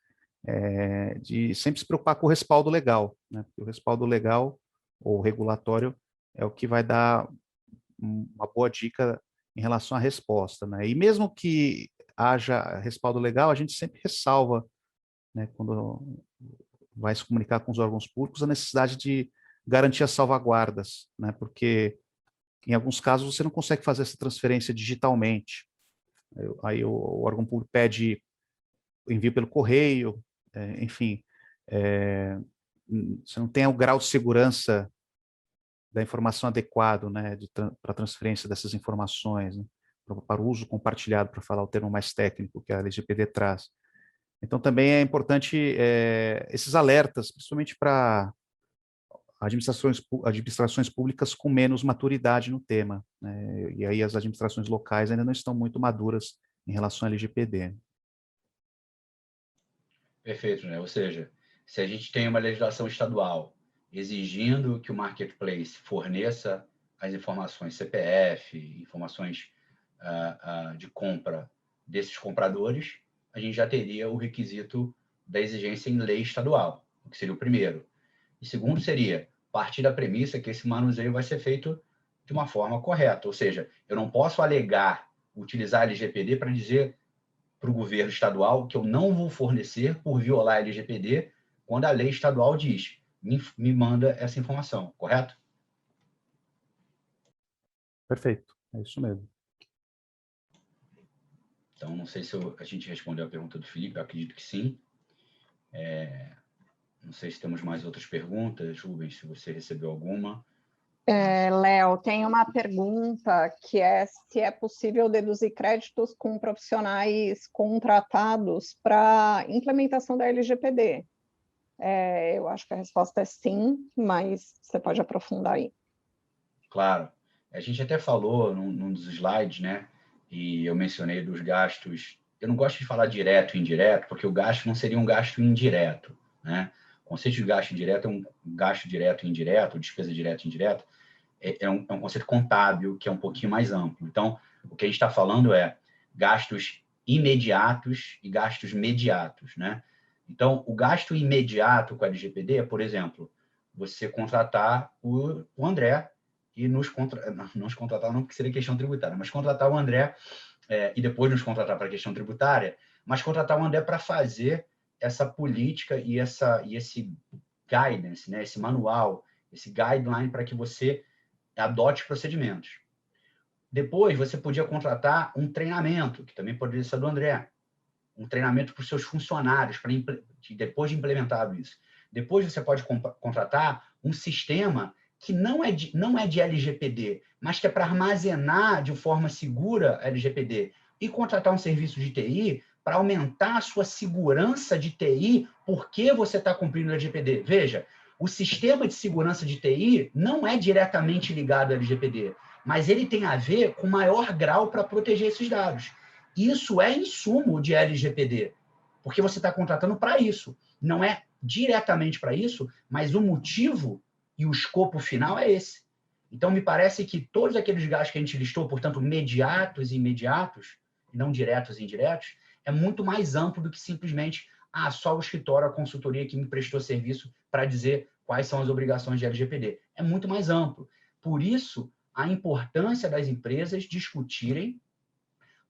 de sempre se preocupar com o respaldo legal, né? Porque o respaldo legal ou regulatório é o que vai dar uma boa dica em relação à resposta, né? E mesmo que haja respaldo legal, a gente sempre ressalva, né, quando vai se comunicar com os órgãos públicos, a necessidade de garantir as salvaguardas, né? Porque em alguns casos você não consegue fazer essa transferência digitalmente. Aí o órgão público pede envio pelo correio, enfim, você não tem o grau de segurança da informação adequado, né, para a transferência dessas informações, né, para o uso compartilhado, para falar o termo mais técnico que a LGPD traz. Então, também é importante esses alertas, principalmente para administrações públicas com menos maturidade no tema, né, e aí as administrações locais ainda não estão muito maduras em relação à LGPD. Perfeito, né? Ou seja, se a gente tem uma legislação estadual exigindo que o marketplace forneça as informações CPF, informações de compra desses compradores, a gente já teria o requisito da exigência em lei estadual, o que seria o primeiro. E segundo seria partir da premissa que esse manuseio vai ser feito de uma forma correta, ou seja, eu não posso alegar, utilizar a LGPD para dizer para o governo estadual que eu não vou fornecer por violar a LGPD quando a lei estadual diz, me manda essa informação, correto? Perfeito, é isso mesmo. Então, não sei se a gente respondeu a pergunta do Felipe, eu acredito que sim. Não sei se temos mais outras perguntas, Rubens, se você recebeu alguma. Léo, tem uma pergunta que é se é possível deduzir créditos com profissionais contratados para implementação da LGPD. Eu acho que a resposta é sim, mas você pode aprofundar aí. Claro. A gente até falou num dos slides, né? E eu mencionei dos gastos. Eu não gosto de falar direto e indireto, porque o gasto não seria um gasto indireto, né? O conceito de gasto indireto é um gasto direto e indireto, despesa direta e indireta. É um conceito contábil que é um pouquinho mais amplo. Então, o que a gente está falando é gastos imediatos e gastos mediatos, né? Então, o gasto imediato com a LGPD é, por exemplo, você contratar o André e nos contratar, não porque seria questão tributária, mas contratar o André e depois nos contratar para a questão tributária, mas contratar o André para fazer essa política e esse guidance, né? Esse manual, esse guideline para que você adote procedimentos. Depois, você podia contratar um treinamento, que também poderia ser do André, um treinamento para os seus funcionários, depois de implementado isso. Depois, você pode contratar um sistema que não é de LGPD, mas que é para armazenar de forma segura a LGPD, e contratar um serviço de TI para aumentar a sua segurança de TI porque você está cumprindo a LGPD. Veja, o sistema de segurança de TI não é diretamente ligado ao LGPD, mas ele tem a ver com maior grau para proteger esses dados. Isso é insumo de LGPD, porque você está contratando para isso. Não é diretamente para isso, mas o motivo e o escopo final é esse. Então, me parece que todos aqueles gastos que a gente listou, portanto, mediatos e imediatos, e não diretos e indiretos, é muito mais amplo do que simplesmente só o escritório, a consultoria que me prestou serviço para dizer quais são as obrigações de LGPD. É muito mais amplo. Por isso, a importância das empresas discutirem,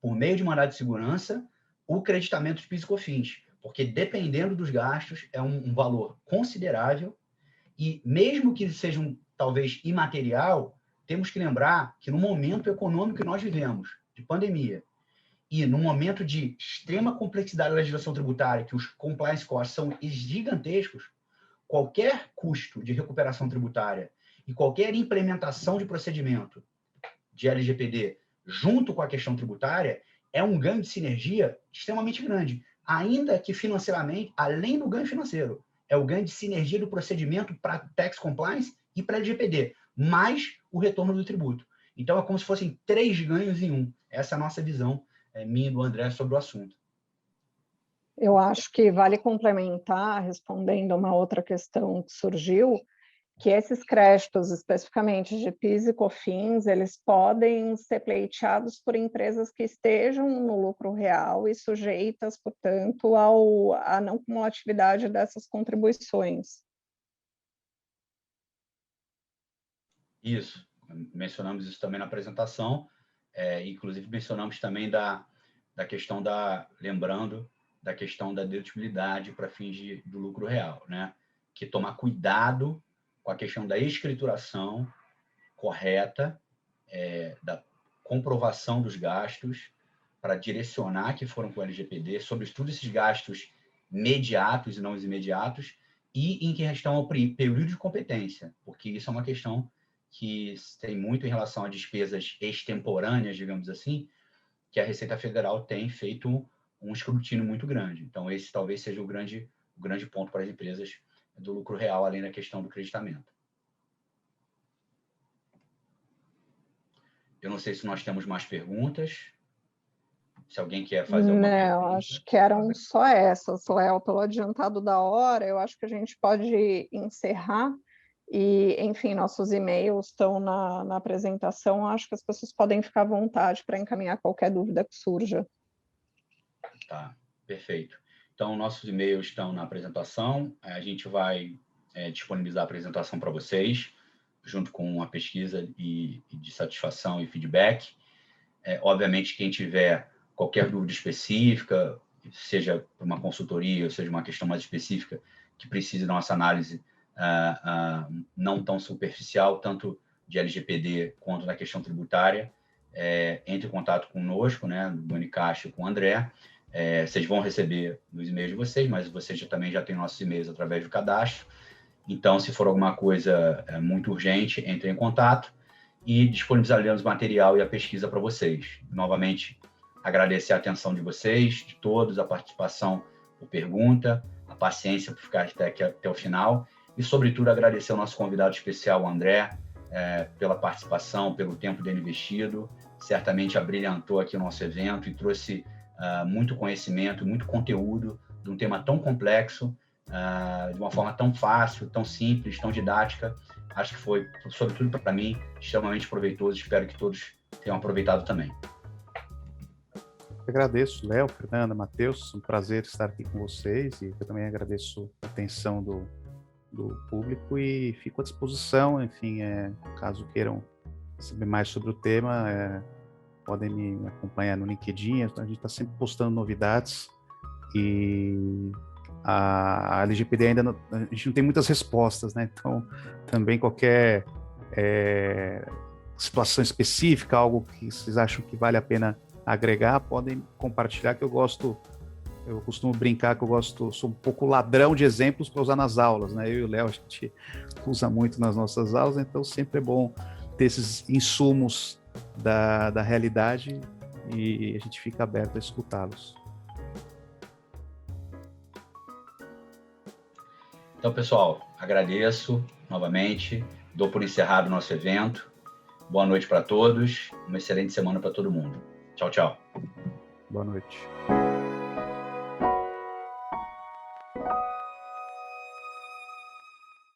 por meio de mandado de segurança, o creditamento de PIS e COFINS, porque dependendo dos gastos, é um valor considerável e mesmo que seja talvez imaterial, temos que lembrar que no momento econômico que nós vivemos, de pandemia, e no momento de extrema complexidade da legislação tributária, que os compliance costs são gigantescos, qualquer custo de recuperação tributária e qualquer implementação de procedimento de LGPD junto com a questão tributária é um ganho de sinergia extremamente grande, ainda que financeiramente, além do ganho financeiro, é o ganho de sinergia do procedimento para tax compliance e para LGPD, mais o retorno do tributo. Então, é como se fossem 3 ganhos em um. Essa é a nossa visão, minha e do André, sobre o assunto. Eu acho que vale complementar, respondendo uma outra questão que surgiu, que esses créditos, especificamente de PIS e COFINS, eles podem ser pleiteados por empresas que estejam no lucro real e sujeitas, portanto, à não cumulatividade dessas contribuições. Isso, mencionamos isso também na apresentação, inclusive mencionamos também da questão lembrando da questão da dedutibilidade para fins do lucro real, né? Que tomar cuidado com a questão da escrituração correta, da comprovação dos gastos, para direcionar que foram com o LGPD, sobretudo esses gastos mediatos e não os imediatos, e em questão ao período de competência, porque isso é uma questão que tem muito em relação a despesas extemporâneas, digamos assim, que a Receita Federal tem feito um escrutínio muito grande. Então, esse talvez seja o grande ponto para as empresas do lucro real, além da questão do creditamento. Eu não sei se nós temos mais perguntas. Se alguém quer fazer uma pergunta. Não, acho que eram só essas, Léo. Pelo adiantado da hora, eu acho que a gente pode encerrar. E, enfim, nossos e-mails estão na apresentação. Acho que as pessoas podem ficar à vontade para encaminhar qualquer dúvida que surja. Tá, perfeito. Então, nossos e-mails estão na apresentação. A gente vai disponibilizar a apresentação para vocês, junto com a pesquisa de satisfação e feedback. Obviamente, quem tiver qualquer dúvida específica, seja uma consultoria, ou seja uma questão mais específica, que precise da nossa análise não tão superficial, tanto de LGPD quanto na questão tributária, entre em contato conosco, né, do Unicast com o André. Vocês vão receber nos e-mails de vocês, mas vocês também já têm nossos e-mails através do cadastro. Então, se for alguma coisa muito urgente, entre em contato e disponibilizaremos o material e a pesquisa para vocês. Novamente, agradecer a atenção de vocês, de todos, a participação por pergunta, a paciência por ficar até o final e, sobretudo, agradecer ao nosso convidado especial, o André, pela participação, pelo tempo dele investido. Certamente abrilhantou aqui o nosso evento e trouxe muito conhecimento, muito conteúdo de um tema tão complexo, de uma forma tão fácil, tão simples, tão didática. Acho que foi, sobretudo para mim, extremamente proveitoso. Espero que todos tenham aproveitado também. Eu agradeço, Léo, Fernanda, Matheus, um prazer estar aqui com vocês e eu também agradeço a atenção do público e fico à disposição, enfim, caso queiram saber mais sobre o tema, podem me acompanhar no LinkedIn, a gente está sempre postando novidades e a LGPD ainda não, a gente não tem muitas respostas, né? Então, também qualquer situação específica, algo que vocês acham que vale a pena agregar, podem compartilhar, que eu costumo brincar que sou um pouco ladrão de exemplos para usar nas aulas, né? Eu e o Léo, a gente usa muito nas nossas aulas, então sempre é bom ter esses insumos da realidade e a gente fica aberto a escutá-los. Então, pessoal, agradeço novamente, dou por encerrado o nosso evento. Boa noite para todos, uma excelente semana para todo mundo. Tchau, tchau. Boa noite.